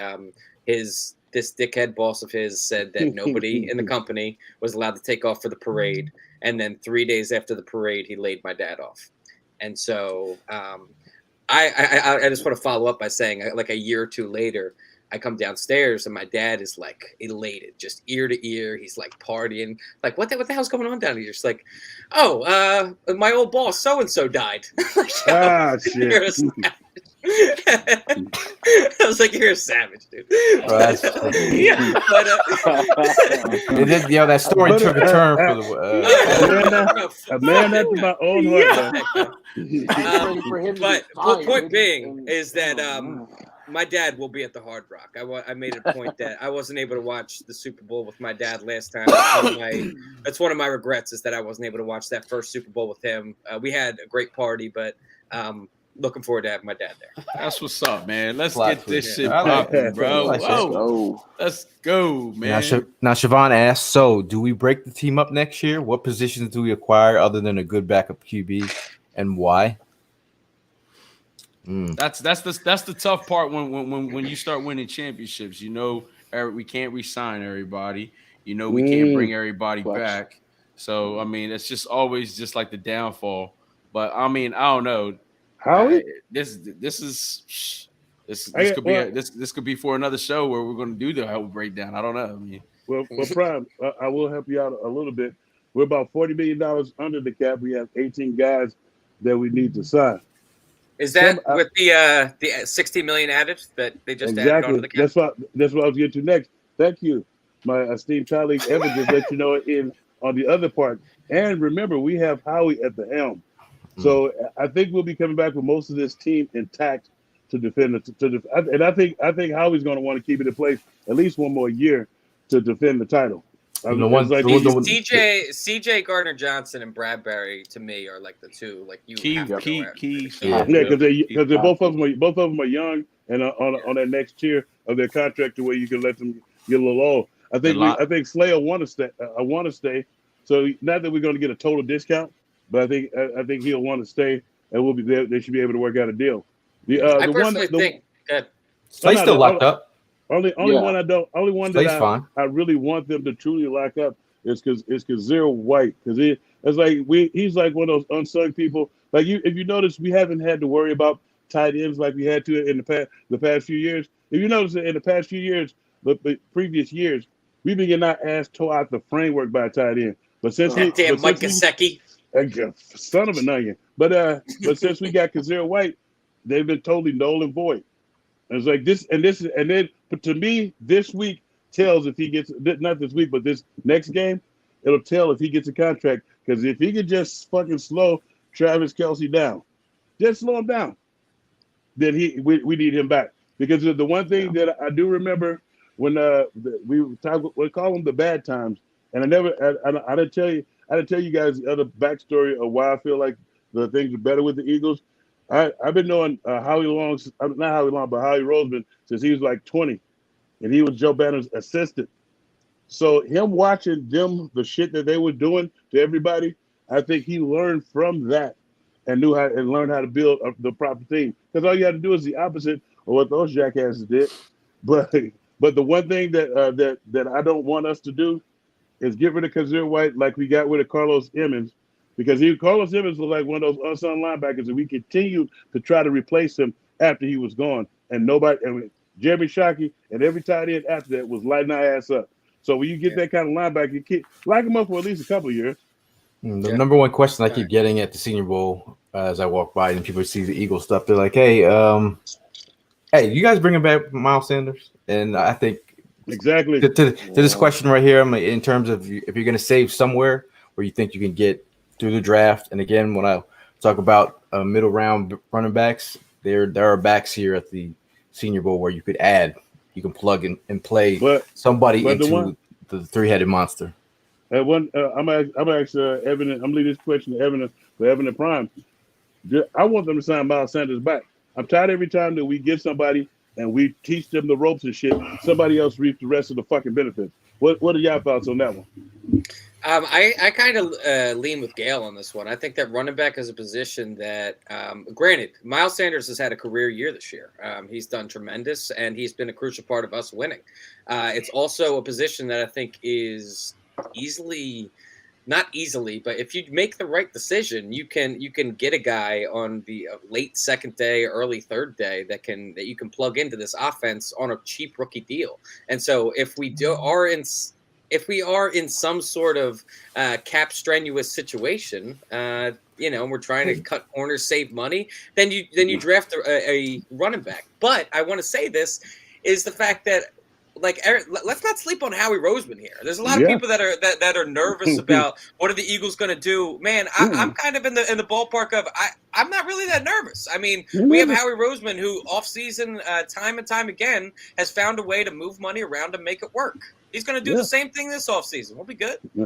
this dickhead boss of his said that nobody in the company was allowed to take off for the parade. And then 3 days after the parade, he laid my dad off. And so I just want to follow up by saying, like a year or 2 later, I come downstairs and my dad is like elated, just ear to ear. He's like partying, like what the hell's going on down here? Just like, my old boss so and so died. Shit. I was like, you're a savage, dude. But, that story took a turn for the. A man after my own heart. But point being is that my dad will be at the Hard Rock. I made a point that I wasn't able to watch the Super Bowl with my dad last time. That's one of my regrets, is that I wasn't able to watch that first Super Bowl with him. We had a great party, but looking forward to having my dad there. That's what's up, man. Let's get this shit popping, bro. Whoa. Let's go, man. Now, Siobhan asks, so do we break the team up next year? What positions do we acquire other than a good backup QB, and why? That's the tough part when you start winning championships. We can't re-sign everybody. We can't bring everybody back. So I mean, it's just always just like the downfall. But I mean, I don't know. Howie? This could be for another show where we're going to do the whole breakdown. I don't know. I mean, well, Prime, I will help you out a little bit. We're about $40 million under the cap. We have 18 guys that we need to sign. Is that with the $60 million added that they just added onto the cap? That's what I was getting to next. Thank you, my esteemed colleague Evan just let you know on the other part. And remember, we have Howie at the helm. So I think we'll be coming back with most of this team intact to defend and I think Howie's going to want to keep it in place at least one more year to defend the title. It's like CJ Gardner Johnson and Bradbury to me are like the two like you have to go after. Keys. Yeah, because they both of them are young and on that next tier of their contract to where you can let them get a little old. I think Slayer want to stay. I want to stay. So not that we're going to get a total discount, but I think he'll want to stay, and we'll be there. They should be able to work out a deal. I personally think that Slay's still locked up. Only one Slay's fine. I really want them to truly lock up is Kazir White, because it's like he's like one of those unsung people. Like if you notice, we haven't had to worry about tight ends like we had to in the past few years. If you notice in the past few years, the previous years, we've been getting our ass tore out the framework by a tight end. But since Mike Gesicki, son of an onion. But since we got Kazir White, they've been totally null and void. And it's like this, and then. But to me, this week tells if he gets not this week, but this next game, it'll tell if he gets a contract. Because if he could just fucking slow Travis Kelce down, just slow him down, then we need him back. Because the one thing that I do remember when we call them the bad times, and I didn't tell you guys the other backstory of why I feel like the things are better with the Eagles. I've been knowing Howie Roseman since he was like 20, and he was Joe Banner's assistant. So him watching them, the shit that they were doing to everybody, I think he learned from that and learned how to build the proper team. Because all you had to do is the opposite of what those jackasses did. But the one thing that I don't want us to do is get rid of Kazir White like we got rid of Carlos Emmons. Because Carlos Emmons was like one of those unsung linebackers, and we continued to try to replace him after he was gone. And Jeremy Shockey and every tight end after that was lighting our ass up. So when you get that kind of linebacker, you keep light him up for at least a couple of years. The number one question I keep getting at the Senior Bowl as I walk by and people see the Eagles stuff, they're like, hey, you guys bringing back Miles Sanders? And I think exactly to this question right here, in terms of if you're going to save somewhere where you think you can get through the draft. And again, when I talk about middle round running backs, there are backs here at the Senior Bowl where you can plug in and play somebody into the three-headed monster. I'm gonna ask Evan. I'm leaving this question to Evan and Prime. I want them to sign Miles Sanders back. I'm tired every time that we get somebody and we teach them the ropes and shit. Somebody else reaps the rest of the fucking benefits. What are y'all thoughts on that one? I kind of lean with Gale on this one. I think that running back is a position that, granted, Miles Sanders has had a career year this year. He's done tremendous, and he's been a crucial part of us winning. It's also a position that I think is not easily, but if you make the right decision, you can get a guy on the late second day, early third day that you can plug into this offense on a cheap rookie deal. And so if we are in some sort of cap strenuous situation, and we're trying to cut corners, save money, then you draft a running back. But I want to say this is the fact that, like, Eric, let's not sleep on Howie Roseman here. There's a lot of people that are nervous about what are the Eagles going to do. Man, I'm kind of in the ballpark of I'm not really that nervous. I mean, we have Howie Roseman who offseason time and time again has found a way to move money around and make it work. He's going to do the same thing this offseason. We'll be good. Yeah.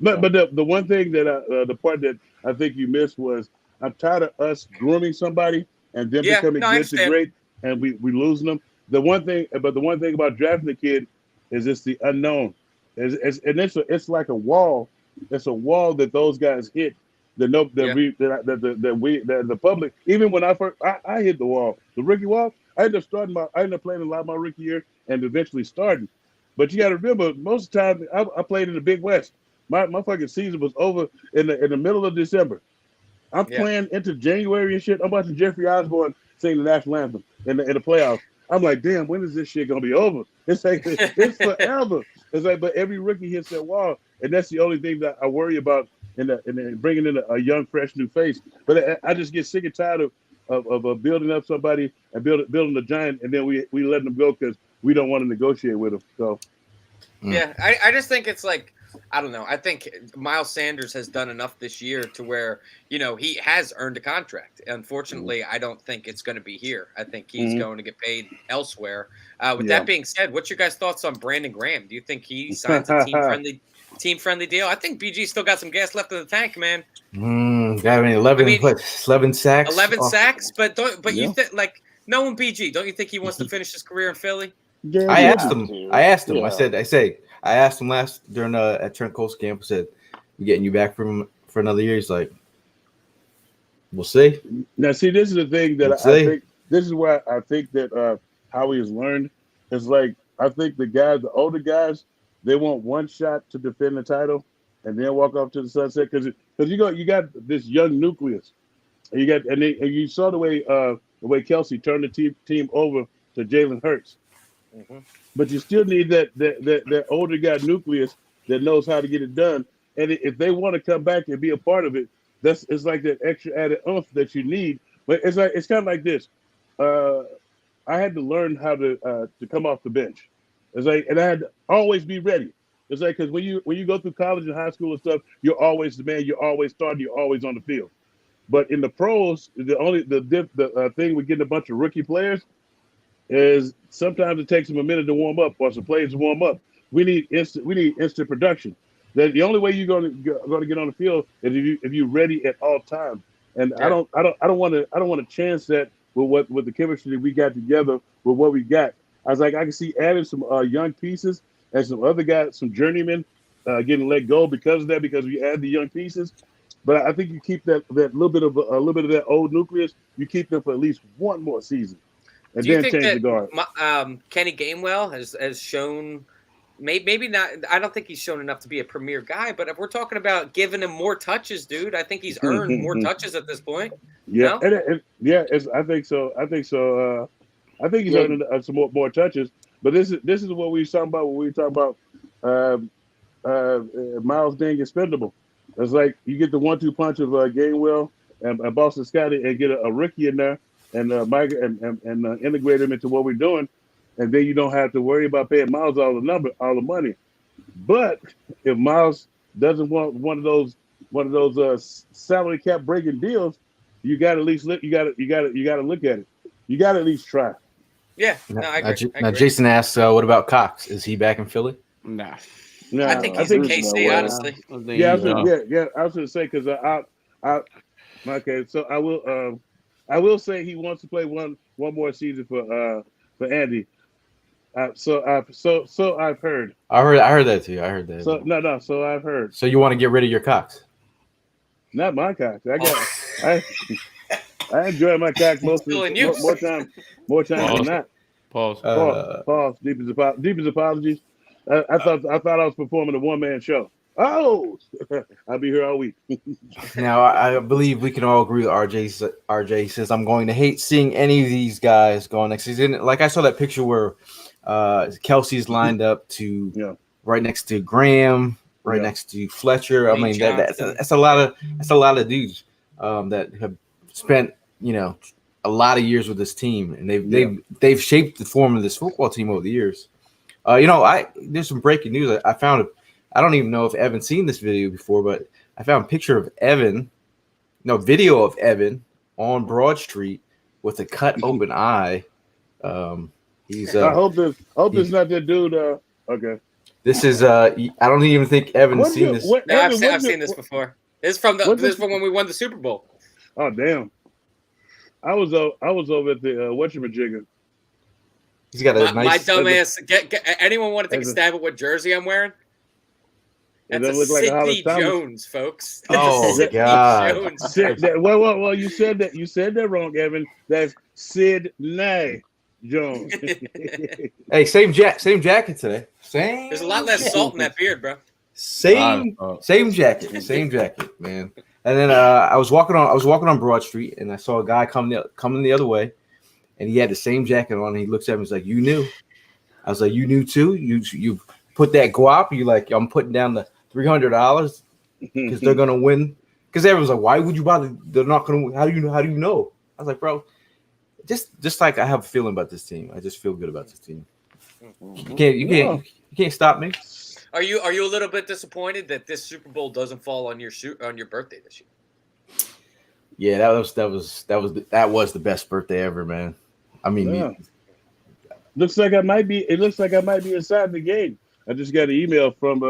But the one thing that the part that I think you missed was I'm tired of us grooming somebody and them becoming good to great, and we losing them. The one thing about drafting the kid is it's the unknown. It's like a wall. It's a wall that those guys hit. The public. Even when I hit the wall, the rookie wall. I ended up playing a lot of my rookie year and eventually starting. But you got to remember, most of the time I played in the Big West. My fucking season was over in the middle of December. I'm playing into January and shit. I'm watching Jeffrey Osborne sing the national anthem in the playoffs. I'm like, damn, when is this shit gonna be over? It's like it's forever. It's like, but every rookie hits that wall, and that's the only thing that I worry about in bringing in a young, fresh new face. But I just get sick and tired of building up somebody and building a giant, and then we letting them go because we don't want to negotiate with them. So I just think it's like, I don't know. I think Miles Sanders has done enough this year to where, he has earned a contract. Unfortunately, I don't think it's going to be here. I think he's going to get paid elsewhere. With that being said, what's your guys' thoughts on Brandon Graham? Do you think he signs a team-friendly team-friendly deal. I think BG still got some gas left in the tank, man. Got 11 sacks. 11 sacks, but Yeah. you think like knowing BG, don't you think he wants to finish his career in Philly? Yeah, I yeah. asked him. I asked him last during at Trent Cole's camp. I said, "We getting you back for another year?" He's like, "We'll see." Now, see, this is the thing that Let's I see. think. This is why I think that Howie has learned. It's like I think the older guys, they want one shot to defend the title, and then walk off to the sunset because you got this young nucleus, and you saw the way Kelsey turned the team over to Jalen Hurts, but you still need that older guy nucleus that knows how to get it done, and if they want to come back and be a part of it, it's like that extra added oomph that you need. But it's kind of like this. I had to learn how to come off the bench. It's like, and I had to always be ready. It's like because when you go through college and high school and stuff, you're always the man. You're always starting. You're always on the field. But in the pros, the thing with getting a bunch of rookie players is sometimes it takes them a minute to warm up or some plays to warm up. We need instant production. That the only way you're going to get on the field is if you're ready at all times. And Yeah. I don't want to chance that with the chemistry that we got together with what we got. I was like, I can see adding some young pieces and some other guys, some journeymen getting let go because of that, because we add the young pieces. But I think you keep that little bit of that old nucleus. You keep them for at least one more season, and Do you then think change the guard. Kenny Gainwell has shown? Maybe not. I don't think he's shown enough to be a premier guy. But if we're talking about giving him more touches, dude, I think he's earned more touches at this point. Yeah, No? I think so. I think so. I think he's earning some more touches. But this is what we were talking about when we were talking about Miles being expendable. It's like you get the 1-2 punch of Gainwell and Boston Scotty and get a rookie in there and Mike and integrate him into what we're doing, and then you don't have to worry about paying Miles all the money. But if Miles doesn't want one of those salary cap breaking deals, you got to at least look. You got to look at it. You got to at least try. Yeah, no, I agree. Now Jason asks, "What about Cox? Is he back in Philly?" Nah. No, I think he's in KC, honestly. Yeah, I was going to say because okay, so I will say he wants to play one more season for Andy. So I've heard. I heard that too. I heard that. So no. So I've heard. So you want to get rid of your Cox? Not my cock. I enjoy my cock more time than not. Pause. Pause. Deepest apologies. I thought I was performing a one-man show. Oh, I'll be here all week. Now I believe we can all agree with RJ. RJ says, "I'm going to hate seeing any of these guys going next season." Like I saw that picture where Kelsey's lined up to right next to Graham, right next to Fletcher. I mean, that's a lot of dudes that have spent a lot of years with this team, and they've shaped the form of this football team over the years. There's some breaking news. I found I don't even know if Evan's seen this video before, but I found a picture of video of Evan on Broad Street with a cut open eye. He's I hope it's not that dude. Okay. This is I don't even think Evan's seen this. I've seen this before. This is from when we won the Super Bowl. Oh damn! I was over at the whatchamajigger. He's got a my dumb ass. Anyone want to take a stab at what jersey I'm wearing? That's a Sidney Jones, folks. Oh God! Well, you said that wrong, Evan. That's Sidney Jones. Hey, same jacket today. There's a lot less salt in that beard, bro. Same jacket, man. And then I was walking on Broad Street, and I saw a guy coming the other way, and he had the same jacket on. And he looks at me, he's like, "You knew?" I was like, "You knew too? You put that guap? You like? I'm putting down the $300 because they're gonna win." Because everyone's like, "Why would you bother? They're not gonna win. How do you know?" I was like, "Bro, just like I have a feeling about this team. I just feel good about this team. You can't stop me." Are you a little bit disappointed that this Super Bowl doesn't fall on your birthday this year? Yeah, that was the best birthday ever, man. I mean, looks like I might be inside the game. I just got an email from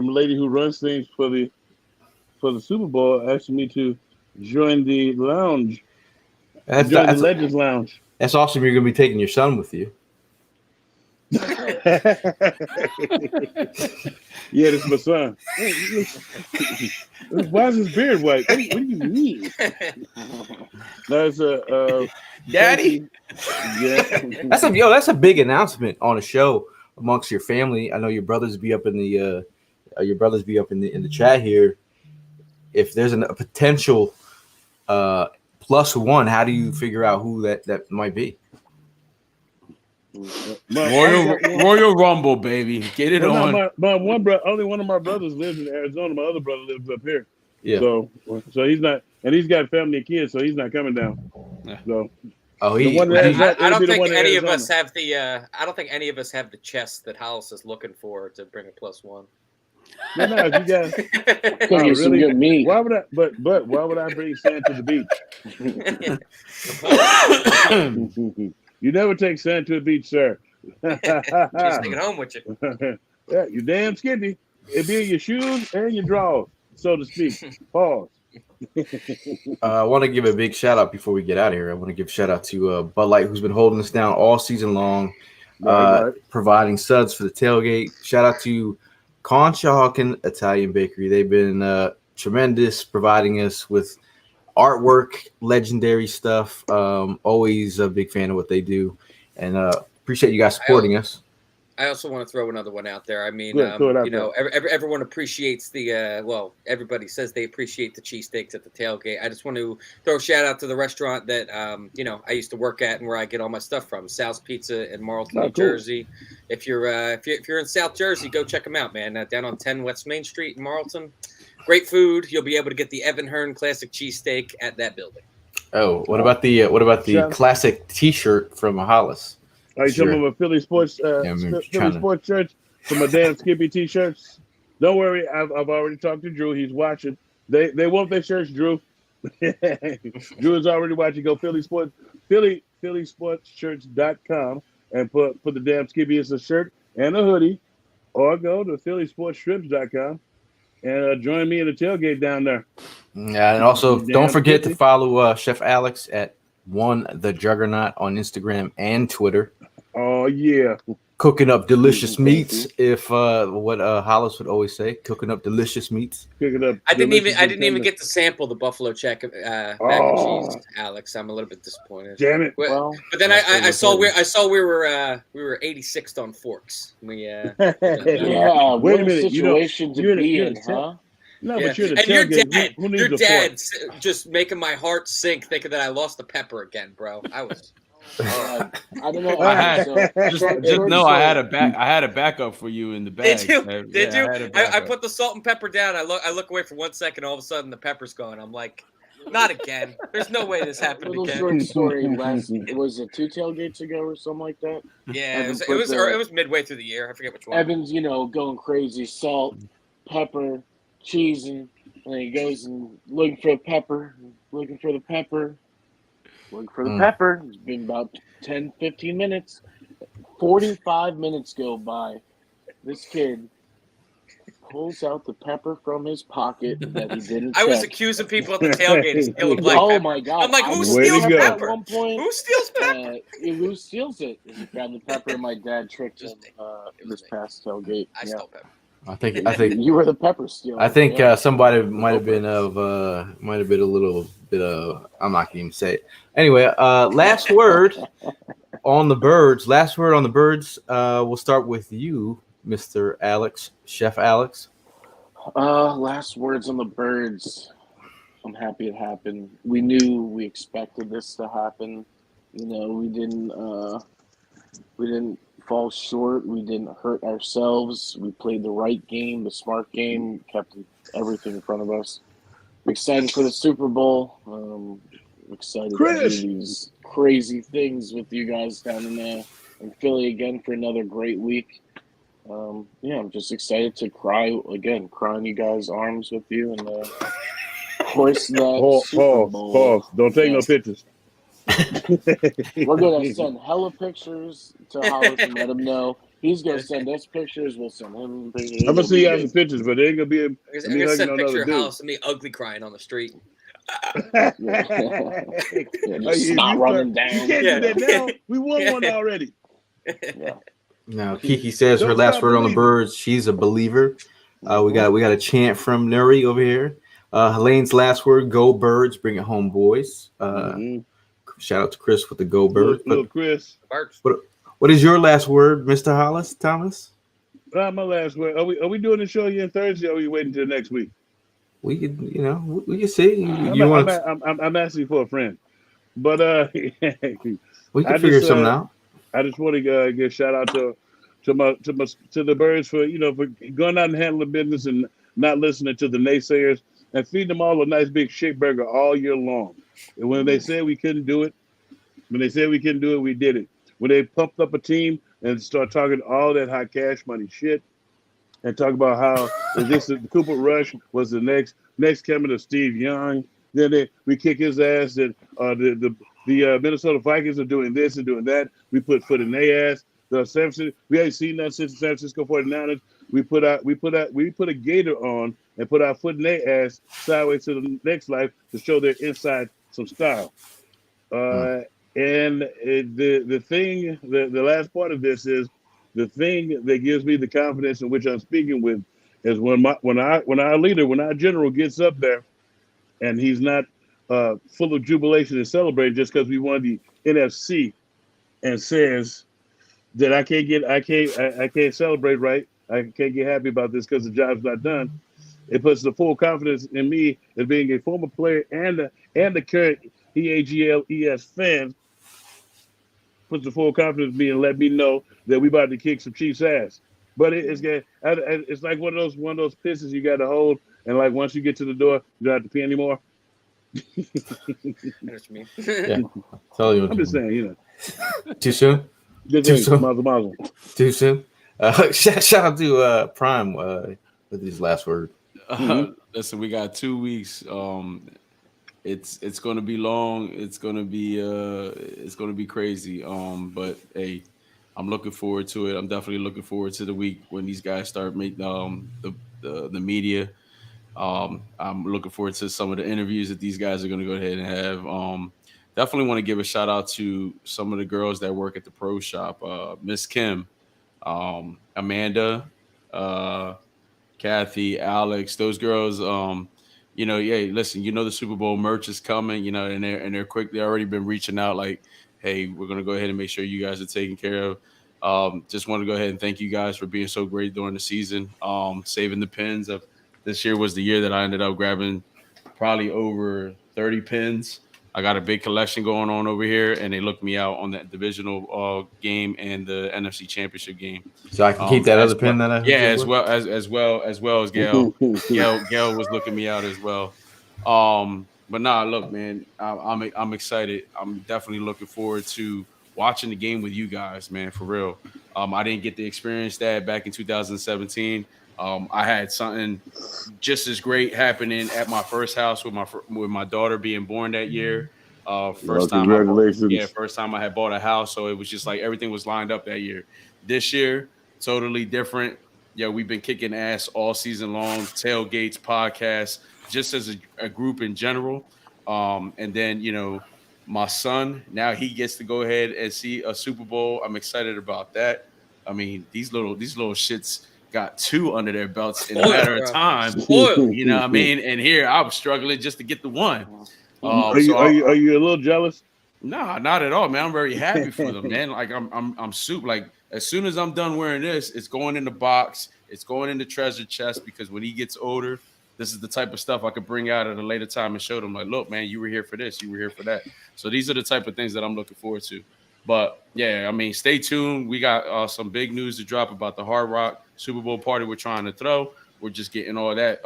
from a lady who runs things for the Super Bowl, asking me to join the lounge, join the Legends Lounge. That's awesome. You're going to be taking your son with you. Yeah, this is my son. Why is his beard white? What do you mean? That's a Daddy. Yeah, That's a big announcement on a show amongst your family. I know your brothers be up in the in the chat here. If there's a potential +1, how do you figure out who that might be? Royal Rumble, baby. Get it on. My one brother, only one of my brothers lives in Arizona. My other brother lives up here. Yeah. So he's not, and he's got family and kids, so he's not coming down. So. Oh, I don't think any of us have the. I don't think any of us have the chest that Hollis is looking for to bring a +1. No, you got. Really? Good meat. Why would I? But why would I bring sand to the beach? You never take sand to the beach, sir. Just take it home with you. Yeah, you damn skippy. It be in your shoes and your drawers, so to speak. Pause. I want to give a big shout out before we get out of here. I want to give a shout out to Bud Light, who's been holding us down all season long, providing suds for the tailgate. Shout out to Conshohocken Italian Bakery. They've been tremendous, providing us with artwork, legendary stuff. Always a big fan of what they do, and appreciate you guys supporting us. I also want to throw another one out there. I mean, everyone appreciates the everybody says they appreciate the cheesesteaks at the tailgate. I just want to throw a shout out to the restaurant that I used to work at and where I get all my stuff from, Sal's Pizza in Marlton, New Jersey. If you're in South Jersey, go check them out, man. Down on 10 West Main Street in Marlton. Great food. You'll be able to get the Evan Hearn Classic Cheesesteak at that building. Oh, what about the classic T-shirt from Hollis? Are you talking about Philly Sports Sports Church for my damn Skippy T-shirts? Don't worry, I've already talked to Drew. He's watching. They want their shirts, Drew. Drew is already watching. Go PhillySportsShirts.com and put the damn Skippy as a shirt and a hoodie, or go to PhillySportsShrips.com and join me in the tailgate down there. Yeah, and also don't forget to follow Chef Alex at the Juggernaut on Instagram and Twitter. Oh yeah, cooking up delicious meats. If what Hollis would always say, cooking up delicious meats. I didn't even get to sample the buffalo mac and cheese, Alex. I'm a little bit disappointed. Damn it! But then I saw we were 86th on forks. Yeah, what a situation to be in, huh? No, but you're the tailgate. Your dad just making my heart sink, thinking that I lost the pepper again, bro. I was. I don't know. I had a backup for you in the bag. Did you? I put the salt and pepper down. I look away for 1 second. All of a sudden, the pepper's gone. I'm like, not again. There's no way this happened again. Short story. Was it 2 tailgates ago or something like that? Yeah, it was midway through the year. I forget which one. Evans, going crazy. Salt, pepper, cheese, and then he goes and looking for the pepper. It's been about 10, 15 minutes. 45 minutes go by. This kid pulls out the pepper from his pocket that he didn't check. I was accusing people at the tailgate of stealing black pepper. Oh, my God. I'm like, who steals pepper? At one point, who steals pepper? Who steals it? He grabbed the pepper, and my dad tricked him this past tailgate. I stole pepper. I think you were the pepper stealer. I think somebody might have been a little bit of. I'm not gonna even say it. Anyway, last word on the birds. We'll start with you, Mr. Alex, Chef Alex. Last words on the birds. I'm happy it happened. We expected this to happen. We didn't fall short. We didn't hurt ourselves. We played the right game, the smart game, kept everything in front of us. I'm excited for the Super Bowl. I'm excited to do these crazy things with you guys down in Philly again for another great week. I'm just excited to cry in you guys' arms with you and hoist that Super Bowl. Pause. Don't take no pictures. We're going to send hella pictures to Hollis and let him know He's gonna send us pictures. We'll send him pictures. I'm gonna see you some pictures, but they ain't gonna be I'm me gonna hugging send a on picture another of dude. House and me ugly crying on the street. Yeah, If just not running you down. can't do that now. We won Yeah. one already. Yeah. Now, Kiki says her Don't last stop word on the believing. birds. She's a believer. Mm-hmm. We got a chant from Nuri over here. Helene's last word: "Go Birds, bring it home, boys." Shout out to Chris with the "Go Birds." Little Chris. Birds. What is your last word, Mr. Hollis Thomas? My last word. Are we doing the show again Thursday, or are we waiting till next week? We could, we can see. I'm asking for a friend, but we can I figure just something out. I just want to give a shout out to the birds for for going out and handling business and not listening to the naysayers and feeding them all a nice big shit burger all year long. And when they said we couldn't do it, we did it. When they pumped up a team and start talking all that high cash money shit and talk about how the Cooper Rush was the next coming of Steve Young, then we kick his ass and the Minnesota Vikings are doing this and doing that. We put foot in their ass. We ain't seen that since the San Francisco 49ers. We put a gator on and put our foot in their ass sideways to the next life to show their inside some style. And the last part of this is the thing that gives me the confidence in which I'm speaking with is when our general gets up there and he's not full of jubilation and celebrating just because we won the NFC and says that I can't celebrate right. I can't get happy about this because the job's not done. It puts the full confidence in me as being a former player and the current EAGLES fan. Puts the full confidence in me and let me know that we about to kick some Chiefs ass. But it's like one of those pisses you got to hold, and like once you get to the door, you don't have to pee anymore. That's me. Yeah, tell you. I'm just saying, Too soon. Too soon. Mazel. Too soon. Shout out to Prime with his last word. Listen, we got 2 weeks. It's going to be long. It's going to be crazy. But hey, I'm looking forward to it. I'm definitely looking forward to the week when these guys start making the media. I'm looking forward to some of the interviews that these guys are going to go ahead and have. Definitely want to give a shout out to some of the girls that work at the pro shop. Miss Kim, Amanda, Kathy, Alex, those girls. Listen, the Super Bowl merch is coming, and they're quick. They already been reaching out like, hey, we're going to go ahead and make sure you guys are taken care of. Just want to go ahead and thank you guys for being so great during the season. Saving the pins this year was the year that I ended up grabbing probably over 30 pins. I got a big collection going on over here, and they looked me out on that divisional game and the NFC Championship game. So I can keep that other pin that I as well as Gail. Gail was looking me out as well. But nah, look, man, I'm excited. I'm definitely looking forward to watching the game with you guys, man, for real. I didn't get to experience that back in 2017. I had something just as great happening at my first house with my daughter being born that year. First time I had bought a house, so it was just like everything was lined up that year. This year, totally different. Yeah, we've been kicking ass all season long, tailgates, podcasts, just as a group in general. And then, my son, now he gets to go ahead and see a Super Bowl. I'm excited about that. I mean, these little shits got 2 under their belts in a matter of time. You know what I mean? And here I was struggling just to get the 1. Are you a little jealous? No, not at all, man. I'm very happy for them, man. Like I'm super. Like as soon as I'm done wearing this, it's going in the box. It's going in the treasure chest because when he gets older, this is the type of stuff I could bring out at a later time and show them. Like, look, man, you were here for this, you were here for that. So these are the type of things that I'm looking forward to. But yeah, I mean, stay tuned. We got some big news to drop about the Hard Rock Super Bowl party we're trying to throw. We're just getting all that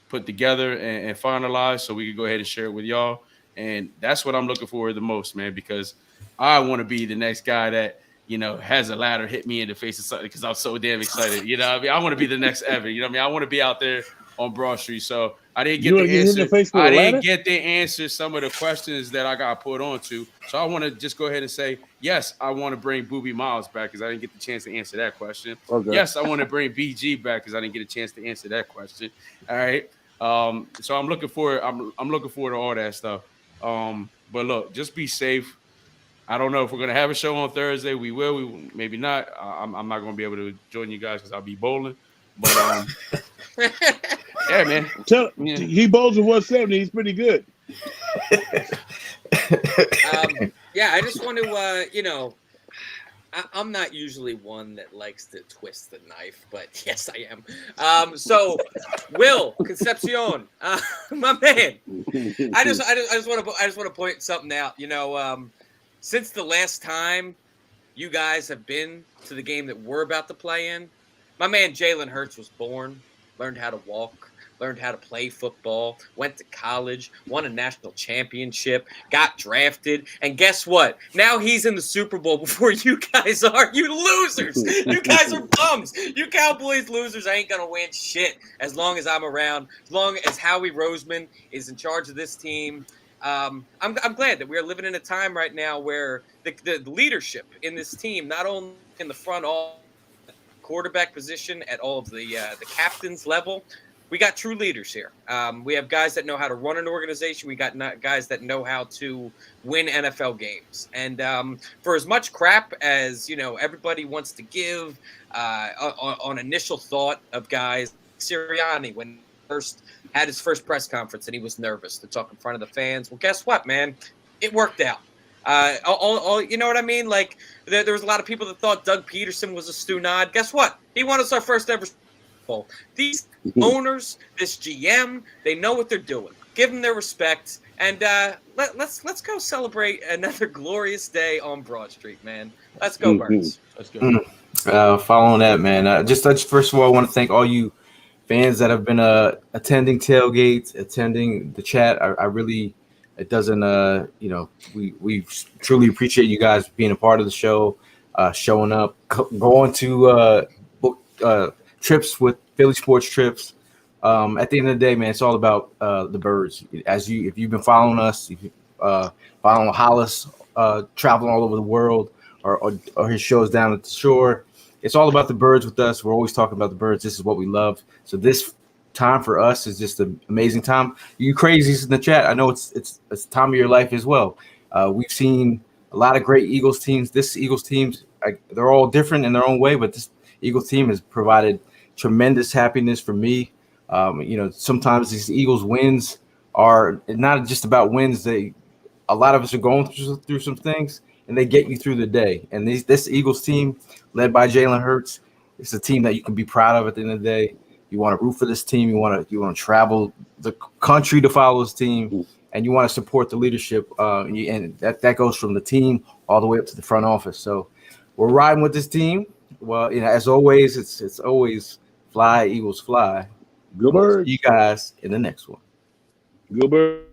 put together and finalized so we can go ahead and share it with y'all. And that's what I'm looking for the most, man, because I want to be the next guy that, has a ladder hit me in the face or something because I'm so damn excited. You know what I mean? I want to be the next Evan. You know what I mean? I want to be out there on Broad Street. So I didn't get You the wanna get hit in the answer. face with I a ladder? didn't get the answer some of the questions that I got put onto. So I want to just go ahead and say, yes, I want to bring Booby Miles back because I didn't get the chance to answer that question. Okay. Yes, I want to bring BG back because I didn't get a chance to answer that question. All right. So I'm looking forward. I'm looking forward to all that stuff. But look, just be safe. I don't know if we're gonna have a show on Thursday. We will. We maybe not. I'm not gonna be able to join you guys because I'll be bowling. But yeah, man. Yeah. He bowls at 170. He's pretty good. Yeah, I just want to, I'm not usually one that likes to twist the knife, but yes, I am. So, Will Concepcion, my man, I just want to point something out. Since the last time you guys have been to the game that we're about to play in, my man Jalen Hurts was born, learned how to walk, learned how to play football, went to college, won a national championship, got drafted, and guess what? Now he's in the Super Bowl before you guys are. You losers! You guys are bums! You Cowboys losers ain't gonna win shit as long as I'm around, as long as Howie Roseman is in charge of this team. I'm glad that we are living in a time right now where the leadership in this team, not only in the front all quarterback position at all of the captain's level, we got true leaders here. We have guys that know how to run an organization. We got guys that know how to win NFL games. And for as much crap as everybody wants to give on initial thought of guys, Sirianni when first had his first press conference and he was nervous to talk in front of the fans. Well, guess what, man? It worked out. You know what I mean? Like there was a lot of people that thought Doug Peterson was a stew nod. Guess what? He won us our first ever Super Bowl. These owners, this GM, they know what they're doing. Give them their respect, and let's go celebrate another glorious day on Broad Street, man. Let's go, Birds. Let's go. Following that, man. I just first of all, I want to thank all you fans that have been attending tailgates, attending the chat. I really, it doesn't, we truly appreciate you guys being a part of the show, showing up, going to book trips with Philly Sports Trips. At the end of the day, man, it's all about the Birds. If you've been following us, if you following Hollis, traveling all over the world, or his shows down at the shore. It's all about the Birds with us. We're always talking about the Birds. This is what we love. So this time for us is just an amazing time. You crazies in the chat, I know it's time of your life as well. We've seen a lot of great Eagles teams. This Eagles teams, they're all different in their own way, but this Eagles team has provided tremendous happiness for me. Sometimes these Eagles wins are not just about wins. A lot of us are going through some things, and they get you through the day. And this Eagles team, led by Jalen Hurts, it's a team that you can be proud of at the end of the day. You want to root for this team. You want to travel the country to follow this team, and you want to support the leadership. And that goes from the team all the way up to the front office. So we're riding with this team. Well, as always, it's always fly, Eagles fly. Go Birds. See you guys in the next one. Go Birds.